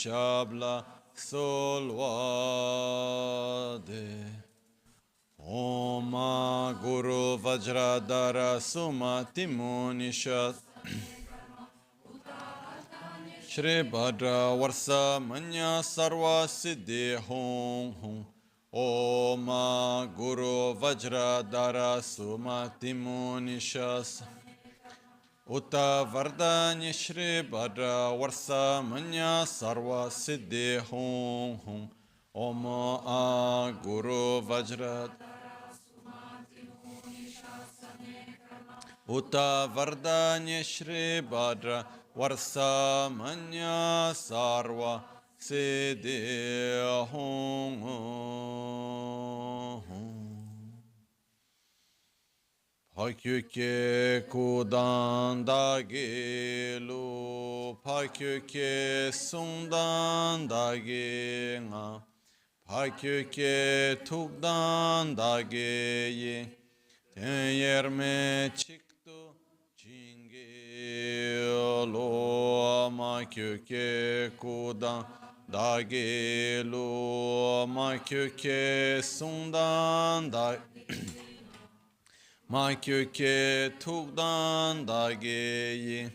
shabla solvade. Om Guru Vajradhara Sumati Munisha Shri Bhadra Varsa Manya Sarva Siddhi Hum Hum. Om Guru Vajradhara Sumati Munisha Uta Vardhanya Shri Bhadra Varsa Manya Sarva Siddhi Hum Hum. Om Guru Vajradhara Uta Vardhanya Shri Bhadra Varsa Manya Sarva Siddhi Hum. Pakyuke Kudan Dagi Lu Pakyuke Sundan Dagi Nga Pakyuke Tukdan Dagi Yi Tenyerme Chiktu Chingi Lo Makyuke Kudan Dagi Lu Makyuke Sundan Dagi Makyuke Tukdan Dagi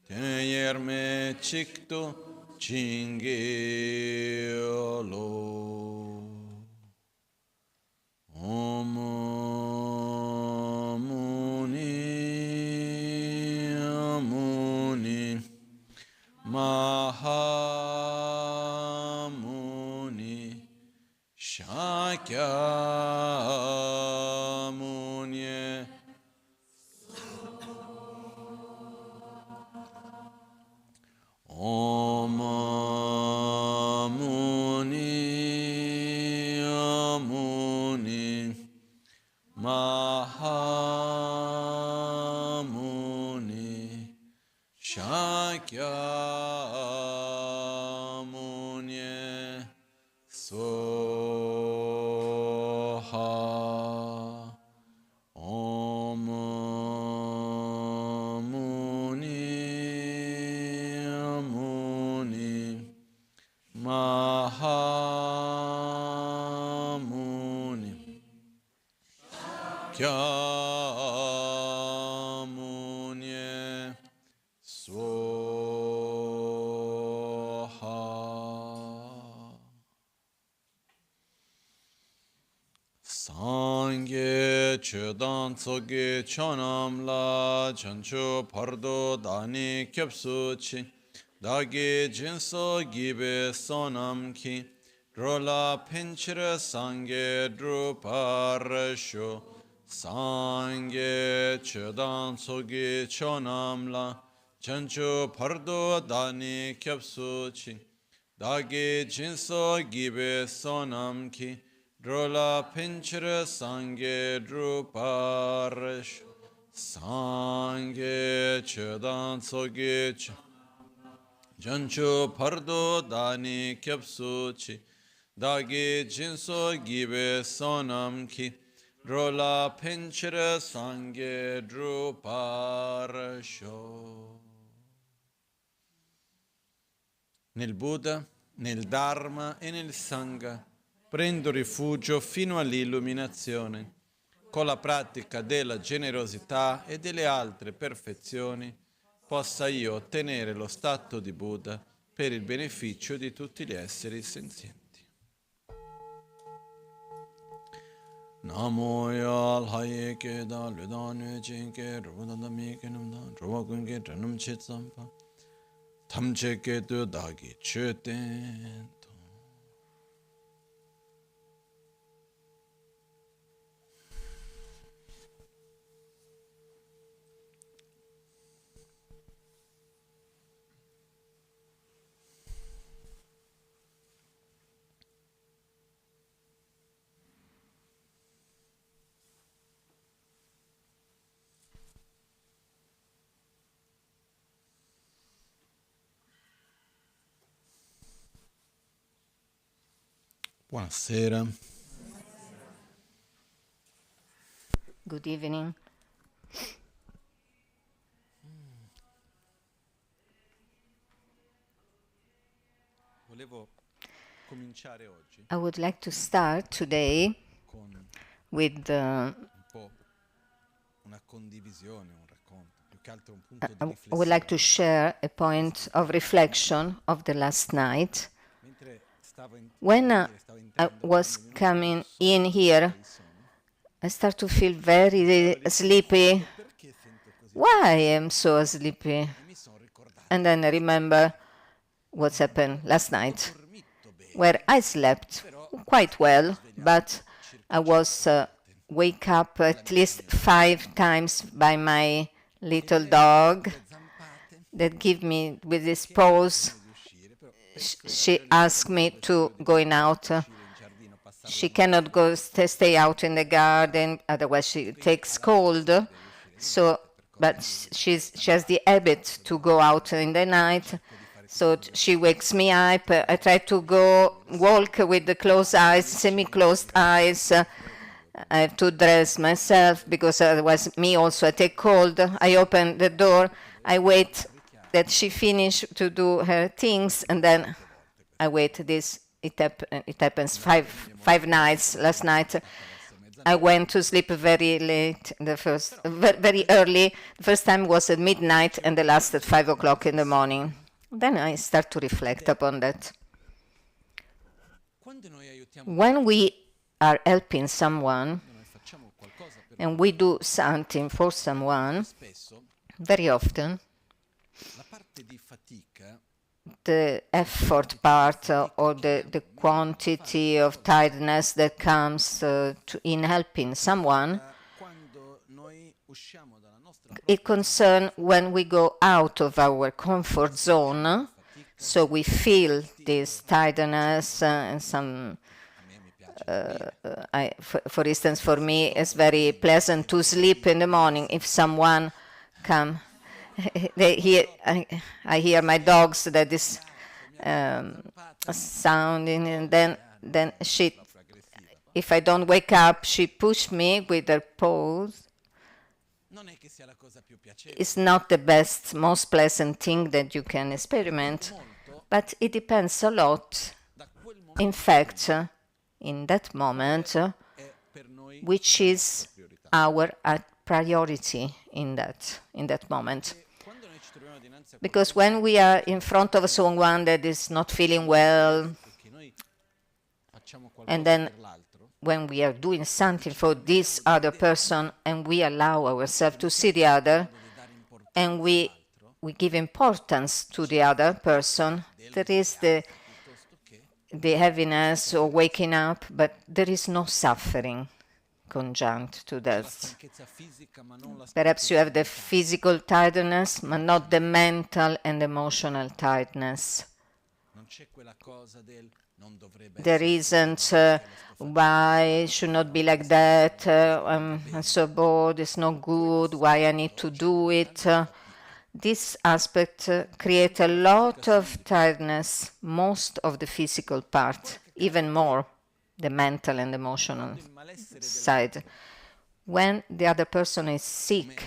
Tenyerme Chiktu Chingi Lo Om Muni Muni Mahamuni Shakya Muni Om Muni Muni Mahamuni Shakya Muni Soha Om Muni Muni Mahamuni Kyamunye Swaha. Sangye Chedan Tsoge Chonam La Chancho Pardo Dani Kyapsuchi Dagi Jinso Gibe Sonam Ki Drola Pinchira Sangye Druparasho Sangye Chedan Tsoge Chonam La Chancho Pardo Dani Kyapsuchi Dagi Jinso Gibe Sonam Ki Drola Pinchira Sangye Druparash Sangye Chedan Tsoge Jancho Pardo Dani Kyapsuchi Dagi Jinso Gibe Sonam Ki Drola Pinchira Sangye Druparasho. Nel Buddha, nel Dharma e nel Sangha prendo rifugio fino all'illuminazione. Con la pratica della generosità e delle altre perfezioni possa io ottenere lo stato di Buddha per il beneficio di tutti gli esseri senzienti. Namo yal haye ke da ludan chen ke rudanda mi ke nam da rogun ke ranum chet sampa tamche ke tu dagi cheten. Buonasera. Good evening. I would like to start today with I would like to share a point of reflection of the last night. When I was coming in here, I start to feel very sleepy. Why I am so sleepy? And then I remember what's happened last night, where I slept quite well, but I was wake up at least 5 times by my little dog that give me with this pose. She asked me to going out. She cannot go stay out in the garden, otherwise she takes cold. So, but she has the habit to go out in the night. So she wakes me up. I try to go walk with the closed eyes, semi-closed eyes. I have to dress myself because otherwise me also I take cold. I open the door. I wait that she finish to do her things, and then I wait. It happens five nights. Last night I went to sleep very late. Very early. The first time was at midnight, and the last at 5 o'clock in the morning. Then I start to reflect upon that. When we are helping someone and we do something for someone, very often the effort part or the quantity of tiredness that comes in helping someone, it concerns when we go out of our comfort zone, so we feel this tiredness and some for instance, for me, it's very pleasant to sleep in the morning. If someone come, I hear my dogs that is sounding, and then she, if I don't wake up, she push me with her paws. It's not the best, most pleasant thing that you can experiment, but it depends a lot. In fact, in that moment, which is our priority in that moment. Because when we are in front of someone that is not feeling well, and then when we are doing something for this other person and we allow ourselves to see the other, and we give importance to the other person, there is the heaviness or waking up, but there is no suffering conjunct to that. Perhaps you have the physical tiredness, but not the mental and emotional tiredness. There isn't why it should not be like that, I'm so bored, it's not good, why I need to do it. This aspect creates a lot of tiredness, most of the physical part, even more the mental and emotional side. When the other person is sick,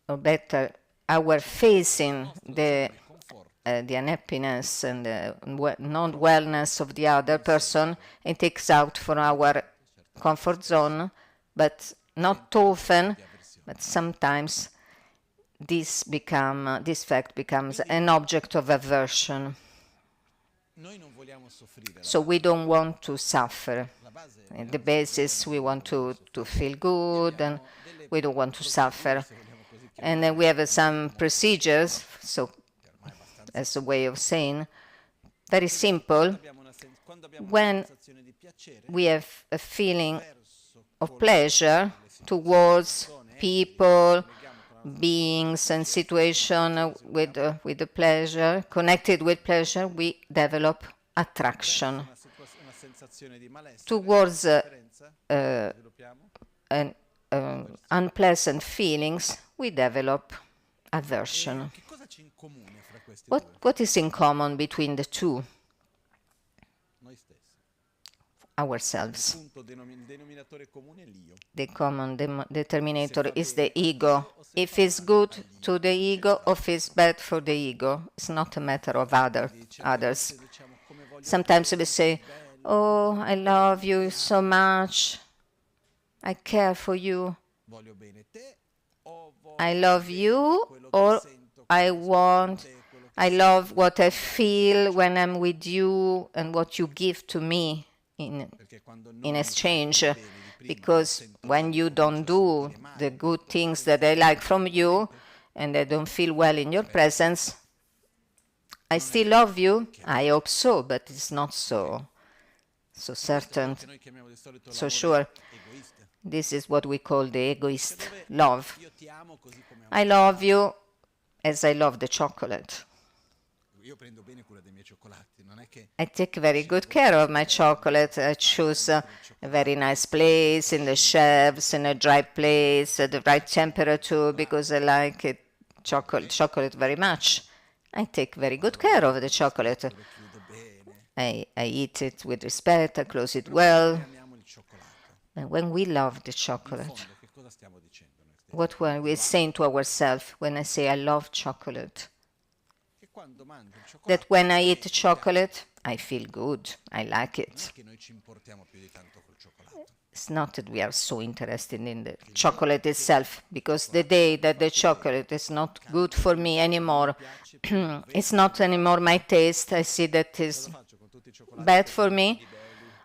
or better, our facing the unhappiness and the non-wellness of the other person, it takes out for our comfort zone, but not often. But sometimes this fact becomes an object of aversion. So we don't want to suffer. At the basis, we want to feel good, and we don't want to suffer. And then we have some procedures, so as a way of saying, very simple. When we have a feeling of pleasure towards people, beings, and situation with the pleasure, connected with pleasure, we develop attraction. Towards unpleasant feelings, we develop aversion. What is in common between the two? ourselves. Il denominatore comune è l'io. The common determinator is the ego. If it's good to the ego or if it's bad for the ego, it's not a matter of others. Sometimes we say, oh, I love you so much, I care for you, I love you, or I love what I feel when I'm with you and what you give to me in exchange. Because when you don't do the good things that I like from you and I don't feel well in your presence, I still love you? I hope so, but it's not so certain, so sure. This is what we call the egoist love. I love you as I love the chocolate. I take very good care of my chocolate. I choose a very nice place in the shelves, in a dry place, at the right temperature, because I like it, chocolate very much. I take very good care of the chocolate. I eat it with respect, I close it well. And when we love the chocolate, what were we saying to ourselves when I say I love chocolate? That when I eat chocolate, I feel good, I like it. It's not that we are so interested in the chocolate itself, because the day that the chocolate is not good for me anymore, it's not anymore my taste, I see that is bad for me.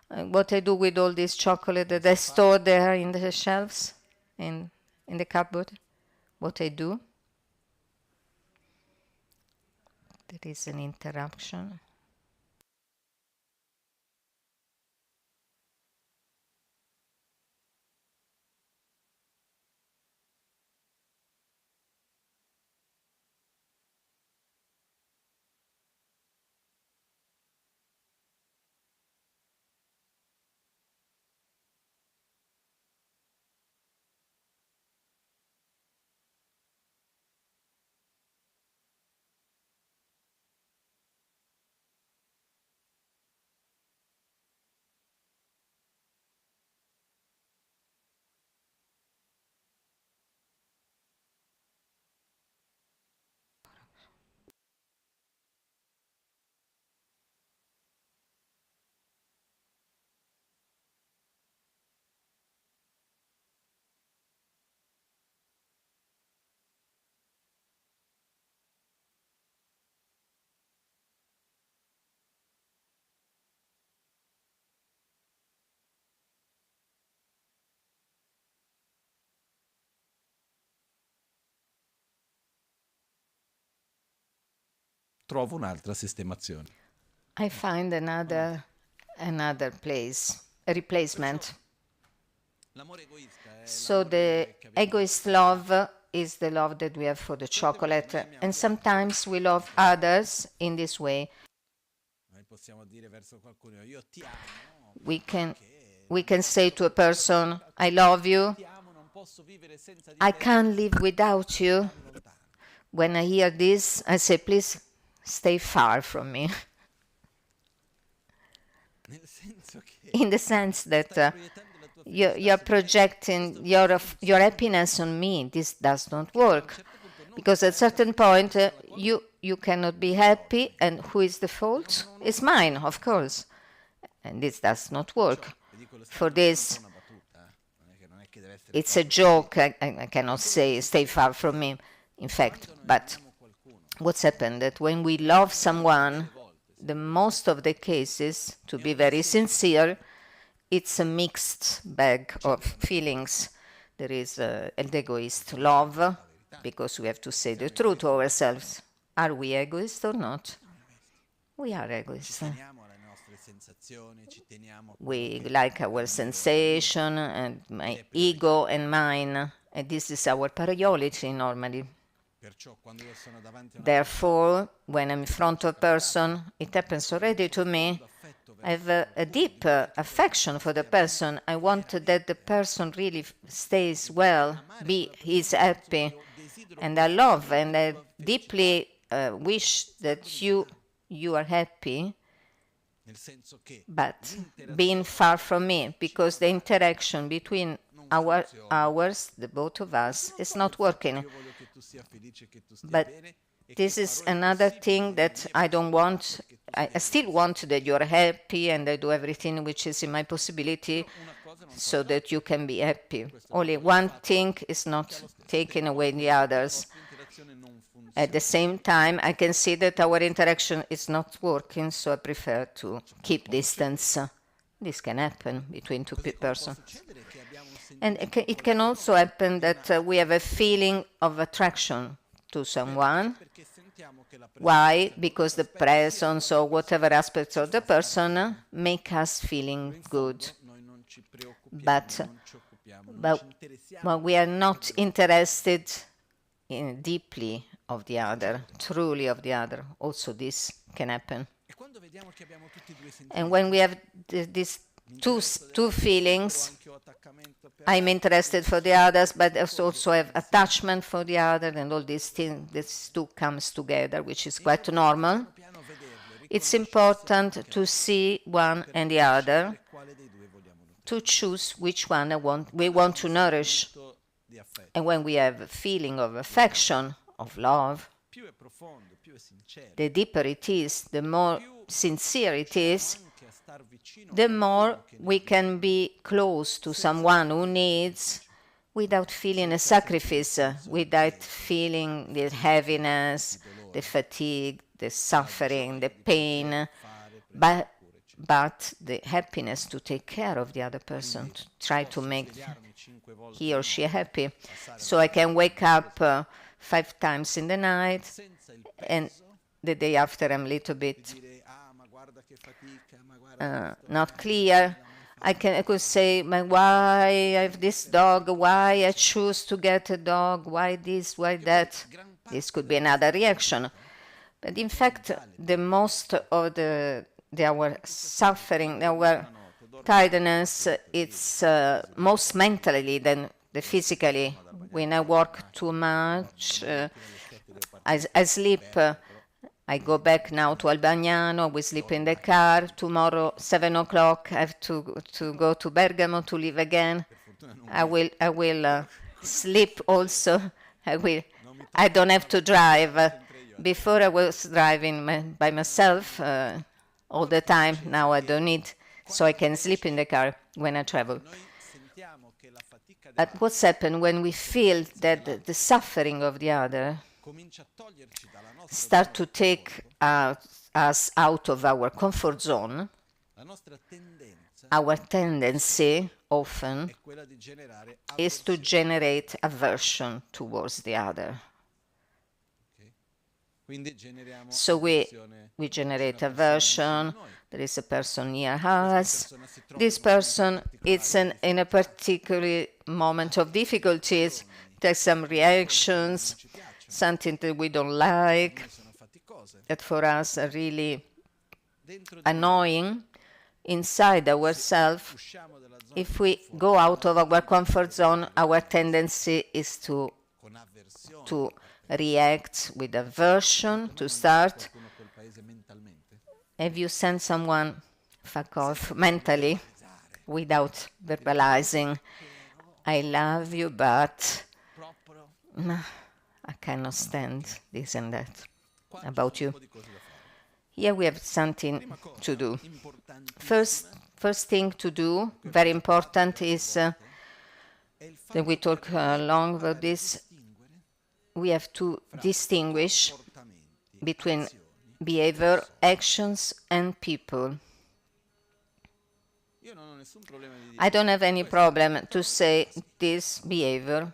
What I do with all this chocolate that I store there in the shelves, in the cupboard, what I do. There is an interruption. Trovo un'altra sistemazione. I find another place, a replacement. So the egoist love is the love that we have for the chocolate, and sometimes we love others in this way. We can say to a person, I love you, I can't live without you. When I hear this, I say, please stay far from me. In the sense that you're projecting your happiness on me. This does not work. Because at a certain point, you cannot be happy, and who is the fault? It's mine, of course. And this does not work. For this, it's a joke. I cannot say stay far from me, in fact. But what's happened that when we love someone, the most of the cases, to be very sincere, it's a mixed bag of feelings. There is an egoist love, because we have to say the truth to ourselves. Are we egoist or not? We are egoists. We like our sensation, and my ego and mine, and this is our priority normally. Therefore, when I'm in front of a person, it happens already to me, I have a deep affection for the person. I want that the person really stays well, he's happy, and I love, and I deeply wish that you are happy. but being far from me, because the interaction between ours, the both of us, is not working. But this is another thing that I don't want. I still want that you're happy and I do everything which is in my possibility so that you can be happy. Only one thing is not taking away the others. At the same time, I can see that our interaction is not working, so I prefer to keep distance. This can happen between two persons. And it can also happen that we have a feeling of attraction to someone. Why? Because the presence or whatever aspects of the person make us feeling good. But we are not interested deeply of the other, truly of the other. Also this can happen. And when we have these two feelings, I'm interested for the others, but I also have attachment for the other, and all these things, this two comes together, which is quite normal. It's important to see one and the other, to choose which one we want to nourish. And when we have a feeling of affection, of love, the deeper it is, the more sincere it is, the more we can be close to someone who needs without feeling a sacrifice, without feeling the heaviness, the fatigue, the suffering, the pain, but the happiness to take care of the other person, to try to make he or she happy. So I can wake up 5 times in the night, and the day after I'm a little bit not clear. I could say, why I have this dog, why I choose to get a dog, why this, why that. This could be another reaction. But in fact, the most of our suffering, our tiredness, it's most mentally than the physically. When I work too much, I sleep. I go back now to Albagnano, we sleep in the car. Tomorrow, 7 o'clock, I have to go to Bergamo to leave again. I will sleep also. I don't have to drive. Before I was driving by myself all the time. Now I don't need, so I can sleep in the car when I travel. But what's happened when we feel that the suffering of the other start to take us out of our comfort zone, our tendency often is to generate aversion towards the other. So we generate aversion. There is a person near us. This person is in a particular moment of difficulties, takes some reactions, something that we don't like, that for us are really annoying. Inside ourselves, if we go out of our comfort zone, our tendency is to react with aversion, to start. Have you sent someone fuck off mentally without verbalizing, I love you, but I cannot stand this and that about you? Here we have something to do. First thing to do, very important, is that we talk long about this. We have to distinguish between behavior, actions, and people. I don't have any problem to say this behavior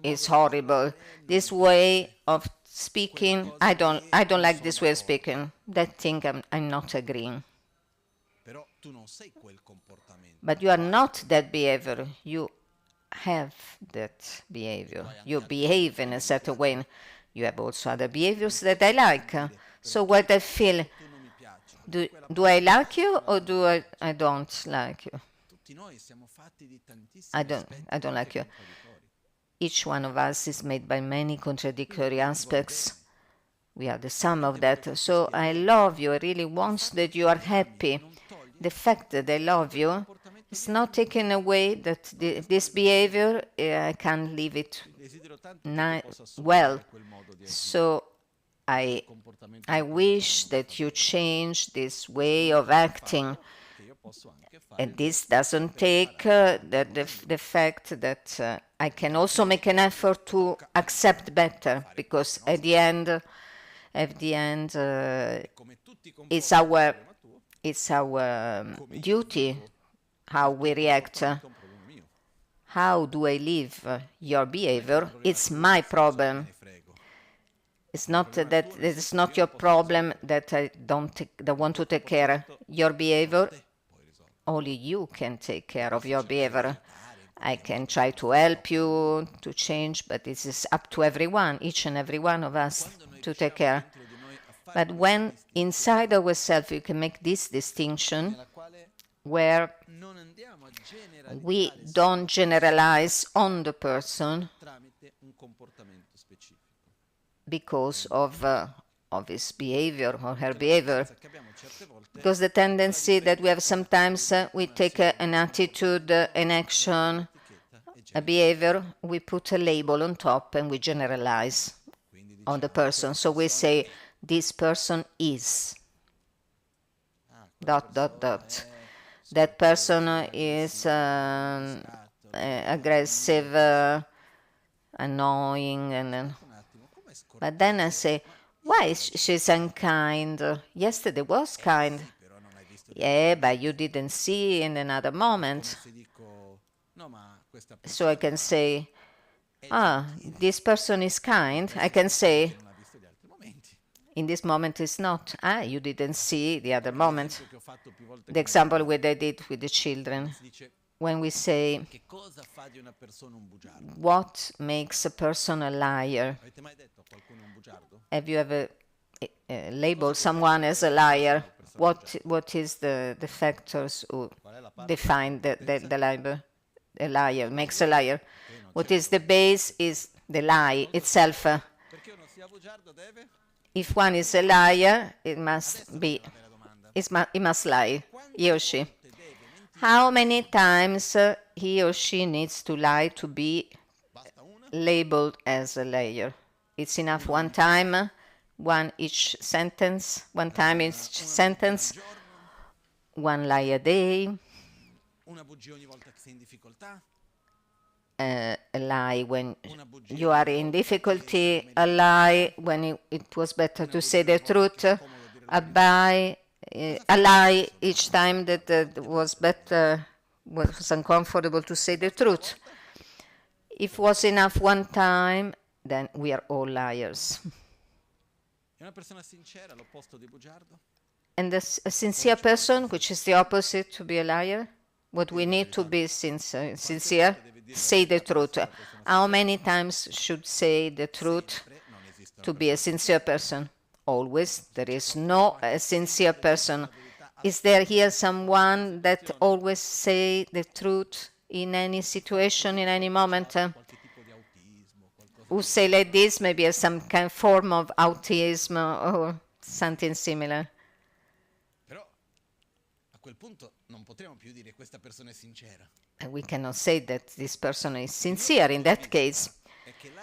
is horrible. This way of speaking, I don't like this way of speaking. That thing I'm not agreeing. But you are not that behavior. You have that behavior. You behave in a certain way. You have also other behaviors that I like. So what I feel, do I like you or do I don't like you? I don't like you. Each one of us is made by many contradictory aspects. We are the sum of that. So I love you. I really want that you are happy. The fact that I love you is not taking away that this behavior, I can't live it well. So I wish that you change this way of acting. And this doesn't take the fact that I can also make an effort to accept better, because at the end, it's our duty how we react. How do I live your behavior? It's my problem. It's not that it's not your problem that I don't want to take care of your behavior. Only you can take care of your behavior. I can try to help you to change, but it is up to everyone, each and every one of us, to take care. But when inside ourselves we can make this distinction, where we don't generalize on the person because of his behavior or her behavior. Because the tendency that we have sometimes, we take an attitude, an action, a behavior, we put a label on top and we generalize on the person. So we say, this person is ... That person is aggressive, annoying, but then I say, why she's unkind? Yesterday was kind. Yeah, but you didn't see in another moment. So I can say, this person is kind. I can say, in this moment it's not. You didn't see the other moment. The example what I did with the children. When we say, what makes a person a liar? Have you ever labeled someone as a liar? What is the factors who define the liar? A liar makes a liar. What is the base is the lie itself. If one is a liar, it must lie, he or she. How many times he or she needs to lie to be labeled as a liar? It's enough one time, one time each sentence, one lie a day, a lie when you are in difficulty, a lie when it was better to say the truth, a lie each time that was uncomfortable to say the truth. If was enough one time, then we are all liars. And a sincere person, which is the opposite to be a liar, what we need to be sincere, say the truth. How many times should say the truth to be a sincere person? Always. There is no sincere person. Is there here someone that always say the truth in any situation, in any moment? Who say like this, maybe as some kind of form of autism or something similar. We cannot say that this person is sincere in that case.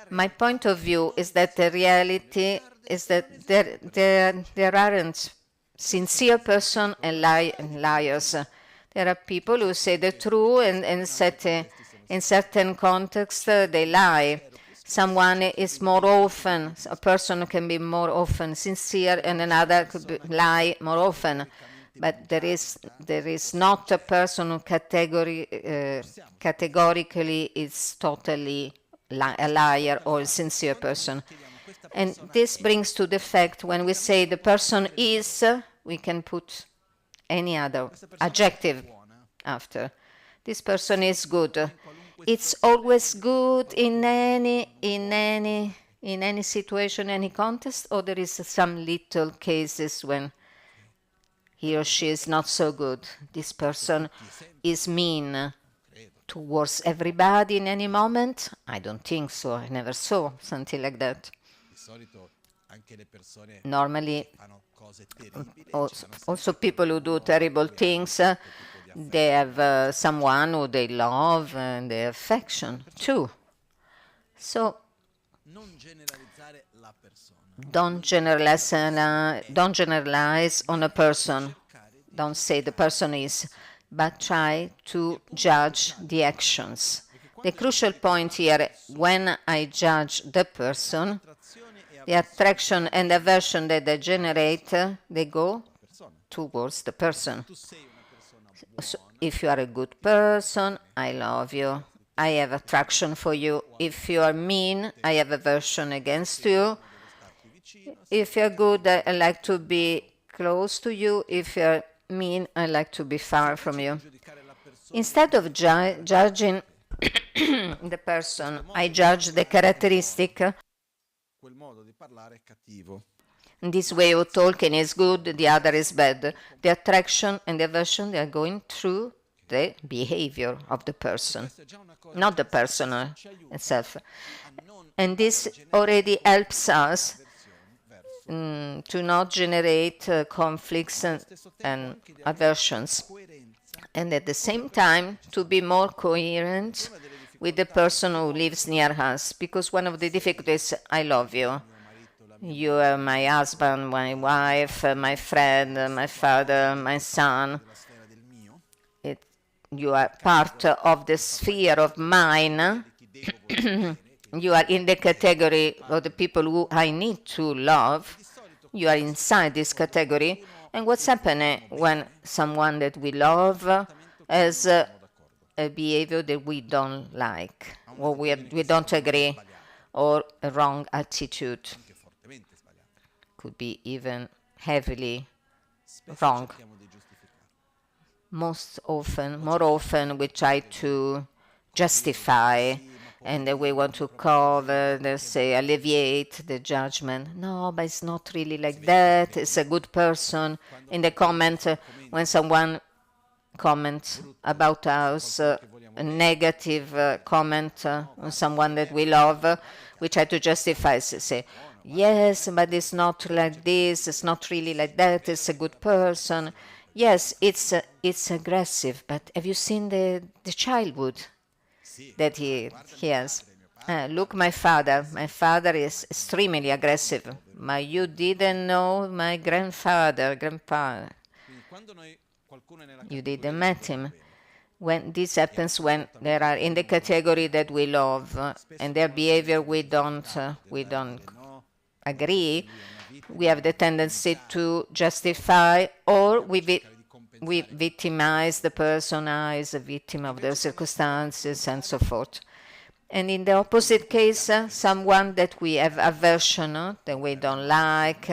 My point of view is that the reality is that there aren't sincere person and liars. There are people who say the truth and in certain contexts they lie. Someone is more often, a person can be more often sincere and another could lie more often. But there is not a person who categorically is totally a liar or a sincere person. And this brings to the fact when we say the person is, we can put any other adjective after. This person is good. It's always good in any situation, any context, or there is some little cases when he or she is not so good. This person is mean towards everybody in any moment. I don't think so. I never saw something like that. Normally, also people who do terrible things, they have someone who they love and they affection too. So don't generalize on a person. Don't say the person is, but try to judge the actions. The crucial point here, when I judge the person, the attraction and aversion that they generate, they go towards the person. So if you are a good person, I love you. I have attraction for you. If you are mean, I have aversion against you. If you're good, I like to be close to you. If you're mean, I like to be far from you. Instead of judging the person, I judge the characteristic. This way of talking is good, the other is bad. The attraction and the aversion, they are going through the behavior of the person, not the person itself. And this already helps us to not generate conflicts and aversions. And at the same time, to be more coherent with the person who lives near us. Because one of the difficulties, I love you. You are my husband, my wife, my friend, my father, my son. You are part of the sphere of mine. You are in the category of the people who I need to love. You are inside this category. And what's happening when someone that we love has a behavior that we don't like, or we don't agree, or a wrong attitude? Could be even heavily wrong. More often, we try to justify, and we want to cover, let's say, alleviate the judgment. No, but it's not really like that. It's a good person. In the comment, when someone comments about us, a negative comment on someone that we love, we try to justify, say, yes, but it's not like this, it's not really like that, it's a good person. Yes, it's aggressive, but have you seen the childhood that he has? Look, my father is extremely aggressive. But you didn't know my grandpa. You didn't met him. When this happens, when they are in the category that we love and their behavior we don't agree, we have the tendency to justify, or we victimize the person as a victim of their circumstances and so forth. And in the opposite case, someone that we have aversion, that we don't like,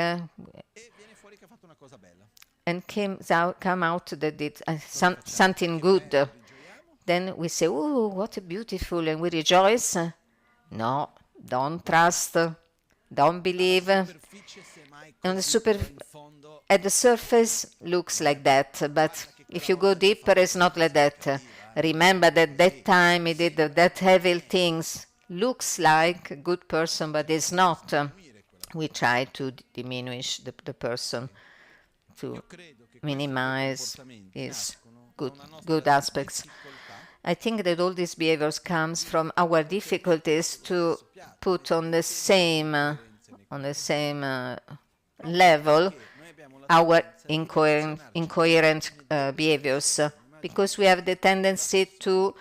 and come out that did something good, then we say, oh, what a beautiful, and we rejoice. No, don't trust, don't believe. At the surface, looks like that, but if you go deeper, it's not like that. Remember that time he did that evil things. Looks like a good person, but it's not. We try to diminish the person, to minimize his good aspects. I think that all these behaviors comes from our difficulties to put on the same level our incoherent behaviors, because we have the tendency to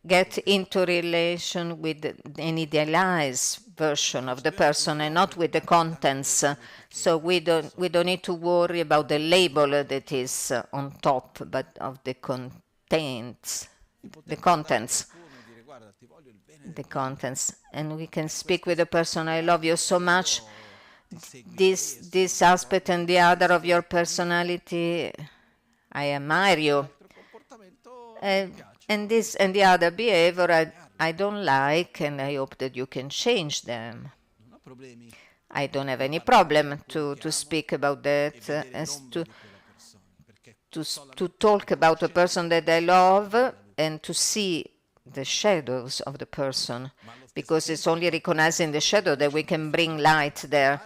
get into relation with an idealized version of the person and not with the contents. So we don't need to worry about the label that is on top, but of the contents. And we can speak with the person, I love you so much. This aspect and the other of your personality, I admire you. And this and the other behavior I don't like, and I hope that you can change them. I don't have any problem to speak about that, as to talk about a person that I love and to see the shadows of the person, because it's only recognizing the shadow that we can bring light there.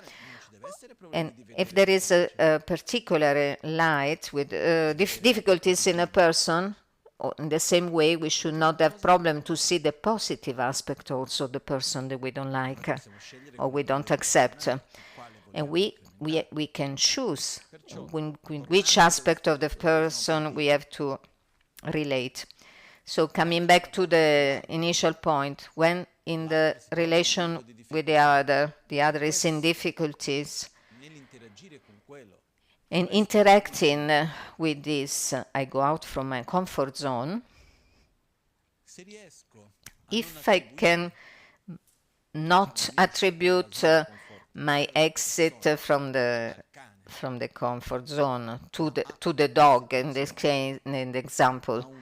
And if there is a particular light with difficulties in a person, in the same way, we should not have problem to see the positive aspect also of the person that we don't like or we don't accept. And we can choose which aspect of the person we have to relate. So coming back to the initial point, when in the relation with the other is in difficulties, in interacting with this, I go out from my comfort zone. If I can not attribute my exit from the comfort zone to the dog in this case, in the example,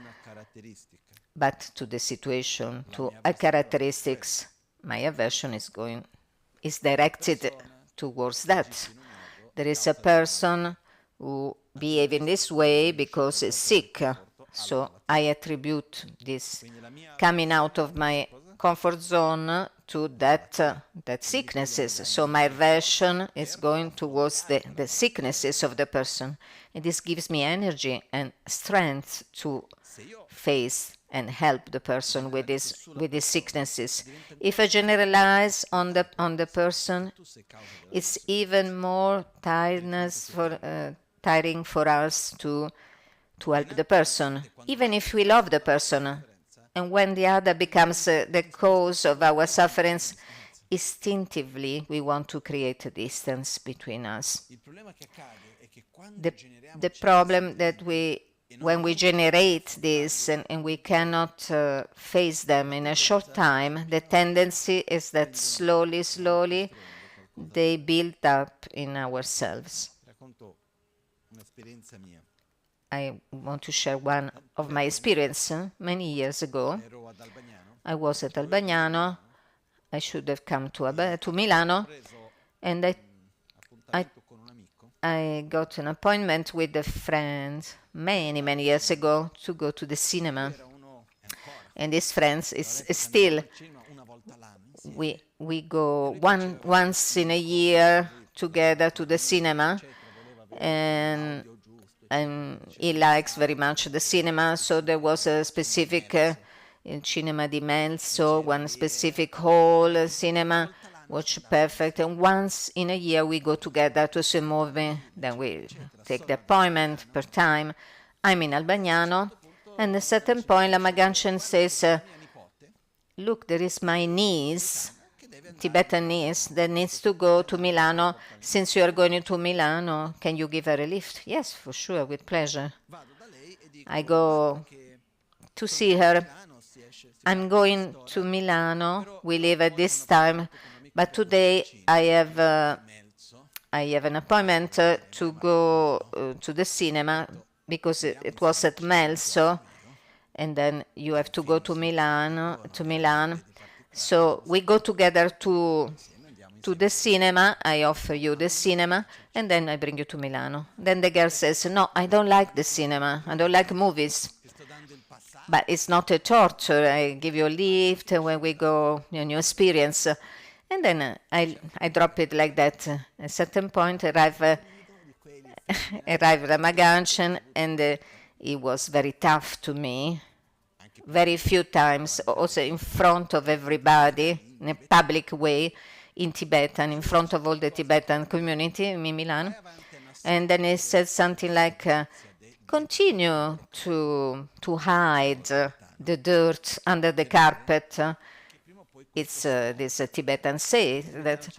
but to the situation, to a characteristics, my aversion is directed towards that. There is a person who behaves in this way because he's sick, so I attribute this coming out of my comfort zone to that sicknesses. So my aversion is going towards the sicknesses of the person. And this gives me energy and strength to face and help the person with his sicknesses. If I generalize on the person, it's even more tiring for us to help the person, even if we love the person. And when the other becomes the cause of our sufferings, instinctively we want to create a distance between us. The problem that when we generate this and we cannot face them in a short time, the tendency is that slowly they build up in ourselves. I want to share one of my experience. Many years ago, I was at Albagnano. I should have come to Milano, and I got an appointment with a friend many years ago to go to the cinema. And this friend is still, we go once in a year together to the cinema, and he likes very much the cinema, so there was a specific cinema di NgalSo, one specific hall cinema, was perfect, and once in a year we go together to see a movie, then we take the appointment per time. I'm in Albagnano, and at a certain point Lama Gangchen says, look, there is my niece, Tibetan niece, that needs to go to Milano. Since you are going to Milano, can you give her a lift? Yes, for sure, with pleasure. I go to see her. I'm going to Milano. We leave at this time, but today I have an appointment to go to the cinema because it was at NgalSo, and then you have to go to Milan. So we go together to the cinema. I offer you the cinema, and then I bring you to Milano. Then the girl says, no, I don't like the cinema. I don't like movies. But it's not a torture. I give you a lift when we go, new experience. And then I drop it like that. At a certain point, arrive Lama Gangchen, and he was very tough to me. Very few times, also in front of everybody, in a public way, in Tibetan, in front of all the Tibetan community in Milan. And then he said something like, continue to hide the dirt under the carpet. It's this Tibetan say that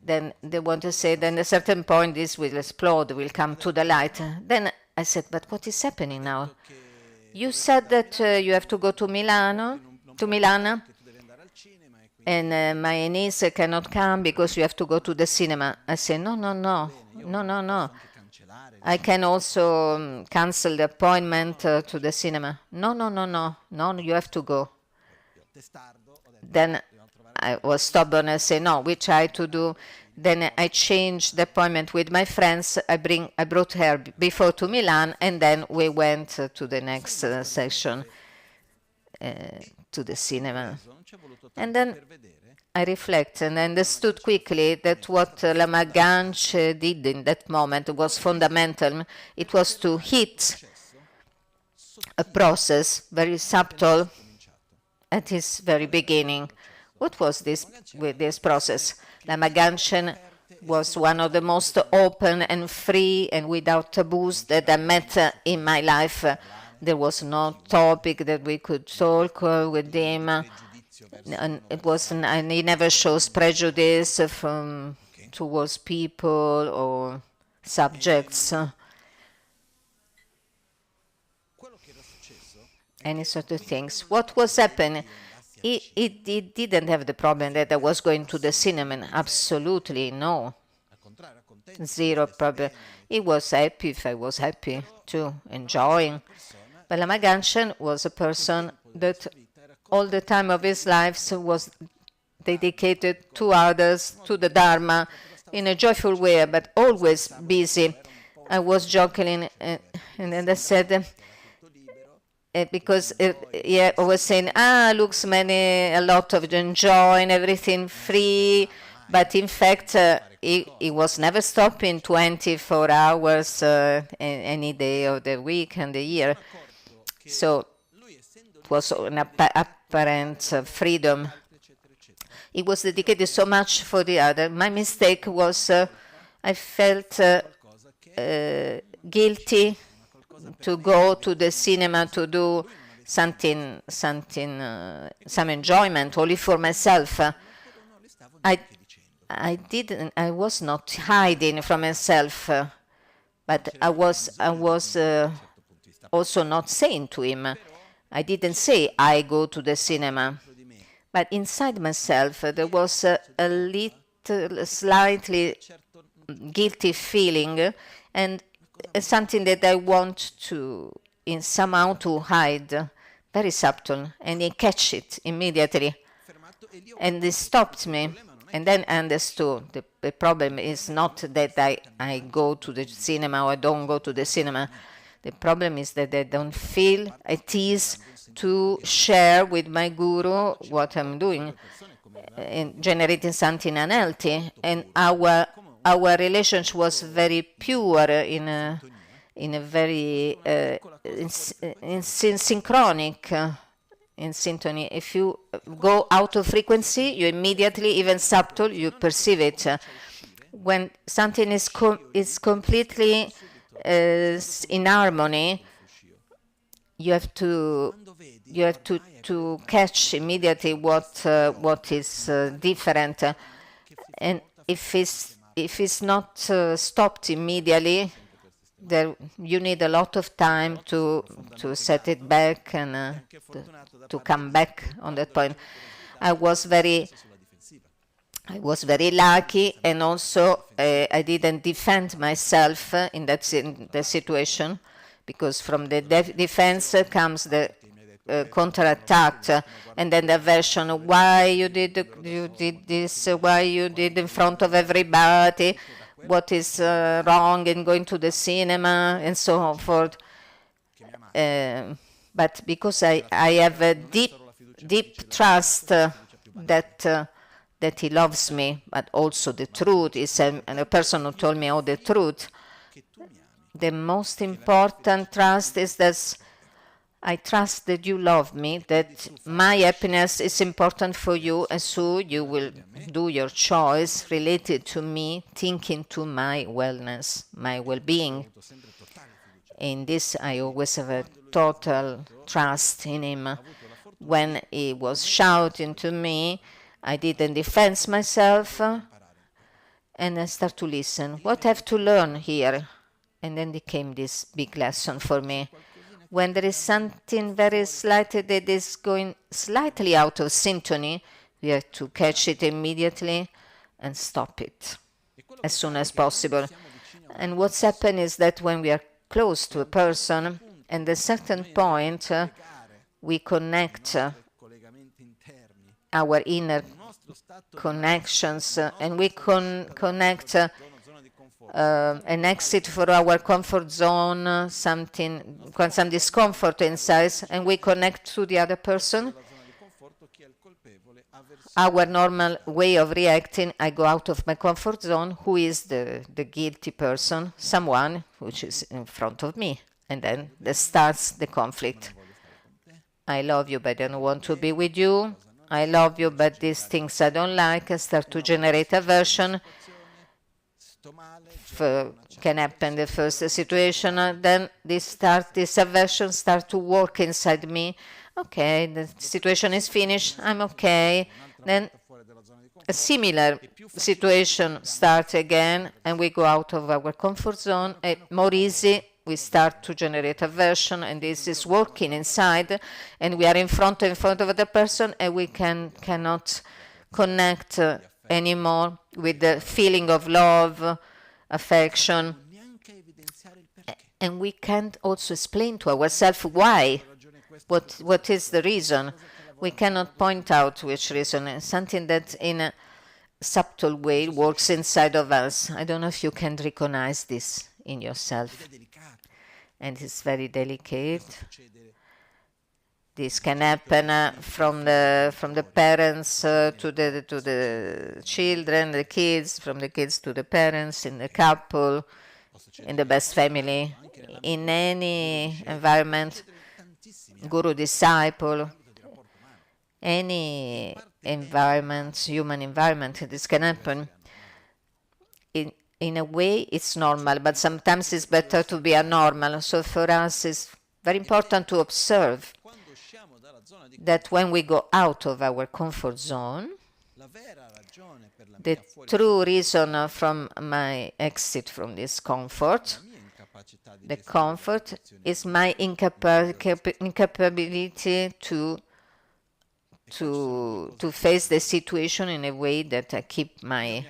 then they want to say, then at a certain point this will explode, will come to the light. Then I said, but what is happening now? You said that you have to go to Milan, and my niece cannot come because you have to go to the cinema. I said, no. I can also cancel the appointment to the cinema. No, you have to go. Then I was stubborn and said, no, we try to do. Then I changed the appointment with my friends. I brought her before to Milan, and then we went to the next section to the cinema. And then I reflect and understood quickly that what Lama Gangchen did in that moment was fundamental. It was to hit a process, very subtle, at its very beginning. What was this with this process? Lama Gangchen was one of the most open and free and without taboos that I met in my life. There was no topic that we could talk with him. And and he never shows prejudice towards people or subjects. Any sort of things. What was happening? He didn't have the problem that I was going to the cinema. Absolutely no. Zero problem. He was happy if I was happy too, enjoying. But Lama Gangchen was a person that all the time of his life was dedicated to others, to the Dharma, in a joyful way, but always busy. I was joking, and then I said, because I was saying, looks a lot of enjoying, everything free, but in fact, he was never stopping 24 hours any day of the week and the year. So it was an apparent freedom. He was dedicated so much for the other. My mistake was I felt guilty to go to the cinema to do something, some enjoyment only for myself. I was not hiding from myself, but I was also not saying to him. I didn't say I go to the cinema, but inside myself there was a little, slightly guilty feeling, and something that I want to, somehow to hide, very subtle, and he catch it immediately, and he stopped me. And then I understood the problem is not that I go to the cinema or I don't go to the cinema. The problem is that I don't feel at ease to share with my guru what I'm doing and generating something unhealthy. And our relationship was very pure in a very synchronic. In syntony. If you go out of frequency, you immediately, even subtle, you perceive it. When something is completely in harmony, you have to catch immediately what is different, and if it's not stopped immediately, you need a lot of time to set it back and to come back on that point. I was very lucky, and also I didn't defend myself in that situation, because from the defense comes the counterattack, and then the version, why you did this, why you did in front of everybody, what is wrong in going to the cinema, and so forth. But because I have a deep trust that he loves me, but also the truth is, and a person who told me all the truth, the most important trust is that I trust that you love me, that my happiness is important for you, and so you will do your choice related to me, thinking to my wellness, my well-being. In this, I always have a total trust in him. When he was shouting to me, I didn't defend myself, and I start to listen. What I have to learn here? And then came this big lesson for me. When there is something very slightly that is going slightly out of syntony, we have to catch it immediately and stop it as soon as possible. And what's happened is that when we are close to a person, at a certain point, we connect our inner connections, and we connect an exit for our comfort zone, some discomfort inside, and we connect to the other person, our normal way of reacting, I go out of my comfort zone. Who is the guilty person? Someone which is in front of me. And then there starts the conflict. I love you, but I don't want to be with you. I love you, but these things I don't like. I start to generate aversion. Can happen the first situation, then this aversion start to work inside me. Okay, the situation is finished, I'm okay. Then a similar situation starts again, and we go out of our comfort zone. More easy, we start to generate aversion, and this is working inside, and we are in front of the person, and we cannot connect anymore with the feeling of love, affection, and we can't also explain to ourselves why. What is the reason? We cannot point out which reason. It's something that in a subtle way works inside of us. I don't know if you can recognize this in yourself. And it's very delicate. This can happen from the parents to the children, the kids, from the kids to the parents, in the couple, in the best family, in any environment, guru disciple, any environment, human environment. This can happen. In a way, it's normal, but sometimes it's better to be abnormal. So for us, it's very important to observe that when we go out of our comfort zone, the true reason from my exit from this comfort, the comfort is my incapability to face the situation in a way that I keep my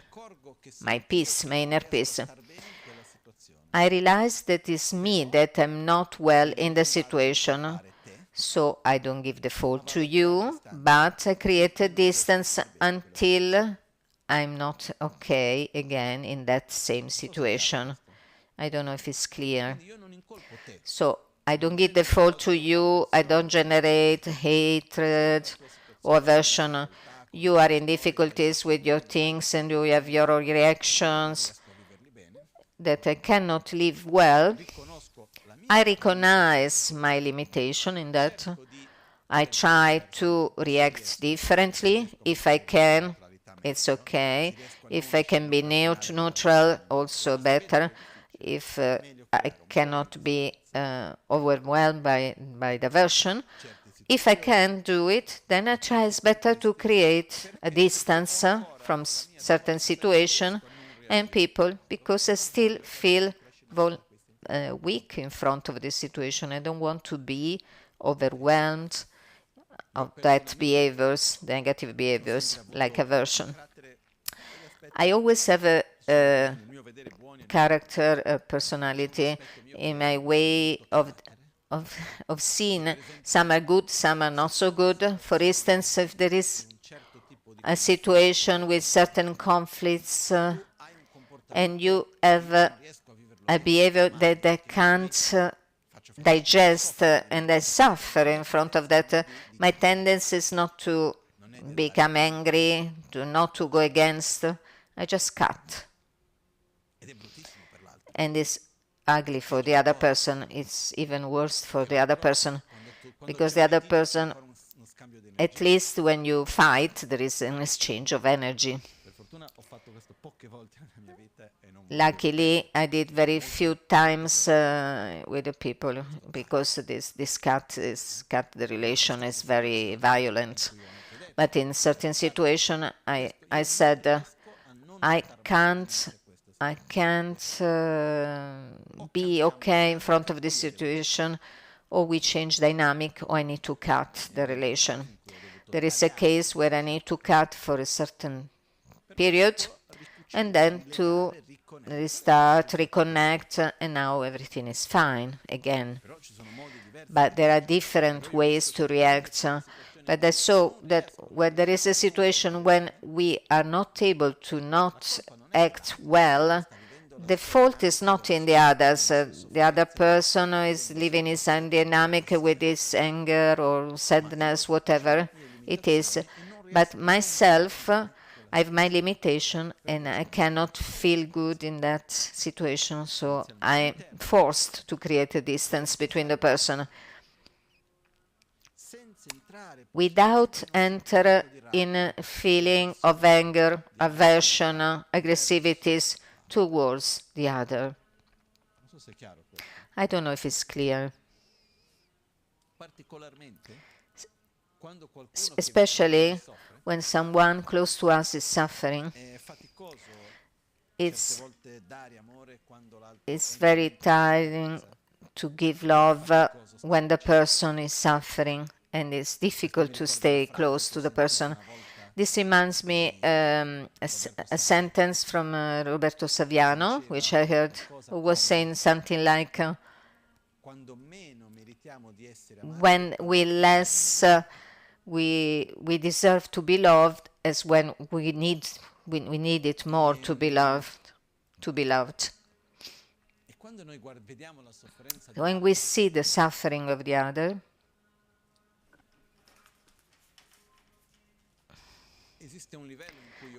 peace, my inner peace. I realize that it's me, that I'm not well in the situation. So I don't give the fault to you, but I create a distance until I'm not okay again in that same situation. I don't know if it's clear. So I don't give the fault to you. I don't generate hatred or aversion. You are in difficulties with your things and you have your reactions that I cannot live well. I recognize my limitation in that. I try to react differently. If I can, it's okay. If I can be neutral, also better. If I cannot be overwhelmed by the aversion, if I can do it, then I try it's better to create a distance from certain situation and people, because I still feel weak in front of this situation. I don't want to be overwhelmed of that behaviors, the negative behaviors, like aversion. I always have a character, a personality in my way of seeing. Some are good, some are not so good. For instance, if there is a situation with certain conflicts and you have a behavior that I can't digest and I suffer in front of that, my tendency is not to become angry, not to go against. I just cut. And it's ugly for the other person. It's even worse for the other person, because the other person, at least when you fight, there is an exchange of energy. Luckily, I did very few times with the people, because this cut the relation is very violent. But in certain situation, I said I can't be okay in front of this situation, or we change dynamic, or I need to cut the relation. There is a case where I need to cut for a certain period, and then to restart, reconnect, and now everything is fine again. But there are different ways to react. But I saw that when there is a situation when we are not able to not act well, the fault is not in the others. The other person is living his own dynamic with his anger or sadness, whatever it is. But myself, I have my limitation and I cannot feel good in that situation, so I'm forced to create a distance between the person without enter in a feeling of anger, aversion, aggressivities towards the other. I don't know if it's clear. Especially when someone close to us is suffering, it's very tiring to give love when the person is suffering, and it's difficult to stay close to the person. This reminds me a sentence from Roberto Saviano, which I heard, who was saying something like, when we less we deserve to be loved as when we need it more to be loved. When we see the suffering of the other,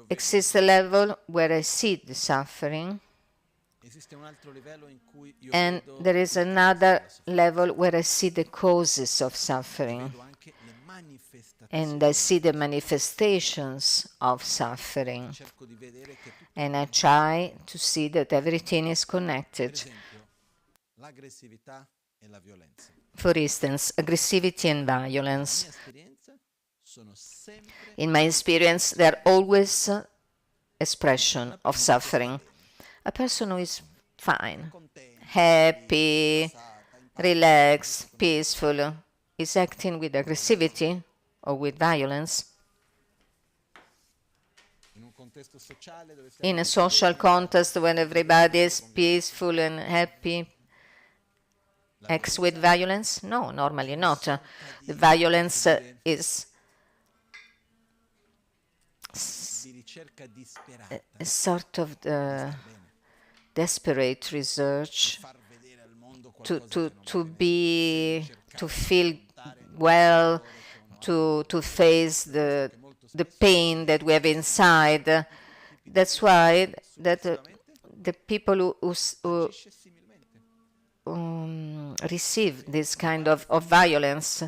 exists a level where I see the suffering, and there is another level where I see the causes of suffering, and I see the manifestations of suffering, and I try to see that everything is connected. For instance, aggressivity and violence. In my experience, they are always expression of suffering. A person who is fine, happy, relaxed, peaceful, is acting with aggressivity or with violence. In a social context when everybody is peaceful and happy, acts with violence? No, normally not. The violence is a sort of desperate research to feel well, to face the pain that we have inside. That's why that the people who receive this kind of violence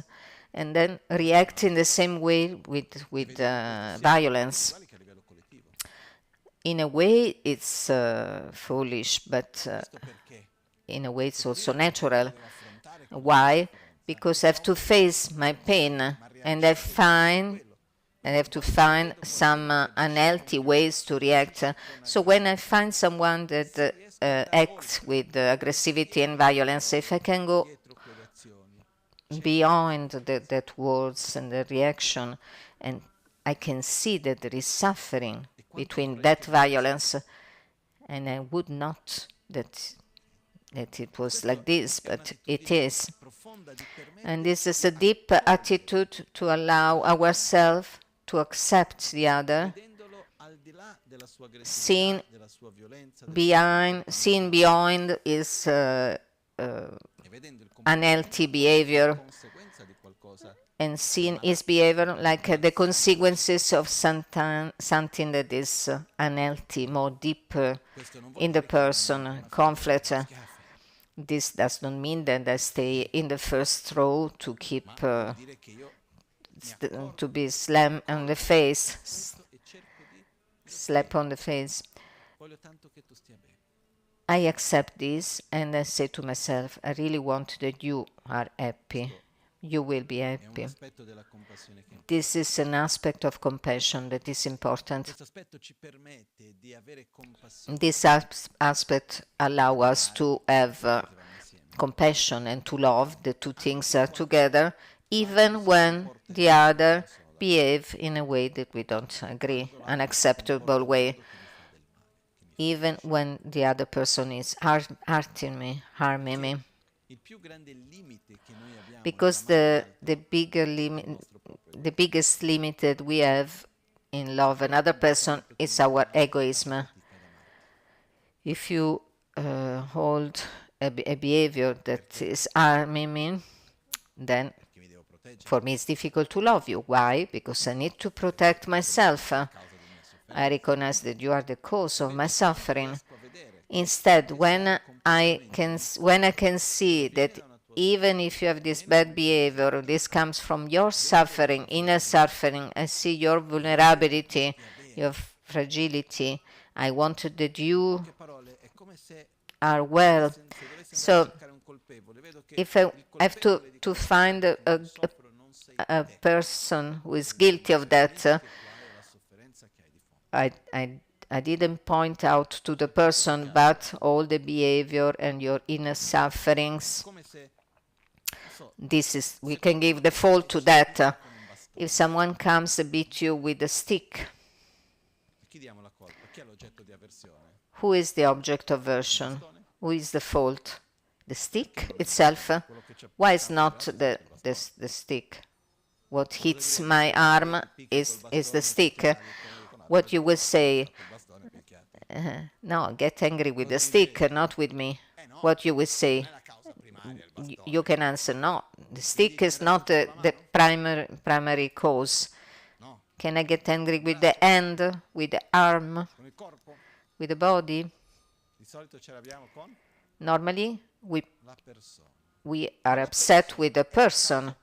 and then react in the same way with violence. In a way, it's foolish, but in a way, it's also natural. Why? Because I have to face my pain, and I have to find some unhealthy ways to react. So when I find someone that acts with aggressivity and violence, if I can go beyond that words and the reaction, and I can see that there is suffering between that violence, and I would not that it was like this, but it is. And this is a deep attitude to allow ourselves to accept the other, seeing beyond is unhealthy behavior, and seeing his behavior like the consequences of something that is unhealthy, more deeper in the person, conflict. This does not mean that I stay in the first row to keep to be slapped on the face. I accept this and I say to myself, I really want that you are happy. You will be happy. This is an aspect of compassion that is important. This aspect allows us to have compassion and to love. The two things are together, even when the other behave in a way that we don't agree, unacceptable way, even when the other person is harming me. Because the biggest limit that we have in love another person is our egoism. If you hold a behavior that is harming me, then For me, it's difficult to love you. Why? Because I need to protect myself. I recognize that you are the cause of my suffering. Instead, when I can see that even if you have this bad behavior, this comes from your suffering, inner suffering, I see your vulnerability, your fragility. I wanted that you are well. So if I have to find a person who is guilty of that, I didn't point out to the person, but all the behavior and your inner sufferings. We can give the fault to that. If someone comes and beat you with a stick, who is the object of aversion? Who is the fault? The stick itself? Why is not the stick? What hits my arm is the stick. What you will say, no, get angry with the stick, not with me. What you will say, you can answer, no, the stick is not the primary cause. Can I get angry with the hand, with the arm, with the body? Normally, we are upset with the person,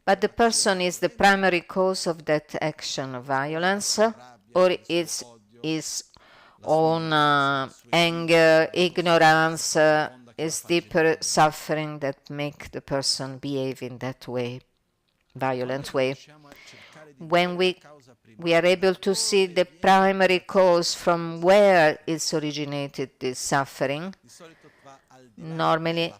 but the person is the primary cause of that action of violence, or it's his own anger, ignorance, is deeper suffering that make the person behave in that way, violent way. When we are able to see the primary cause from where it's originated, this suffering, normally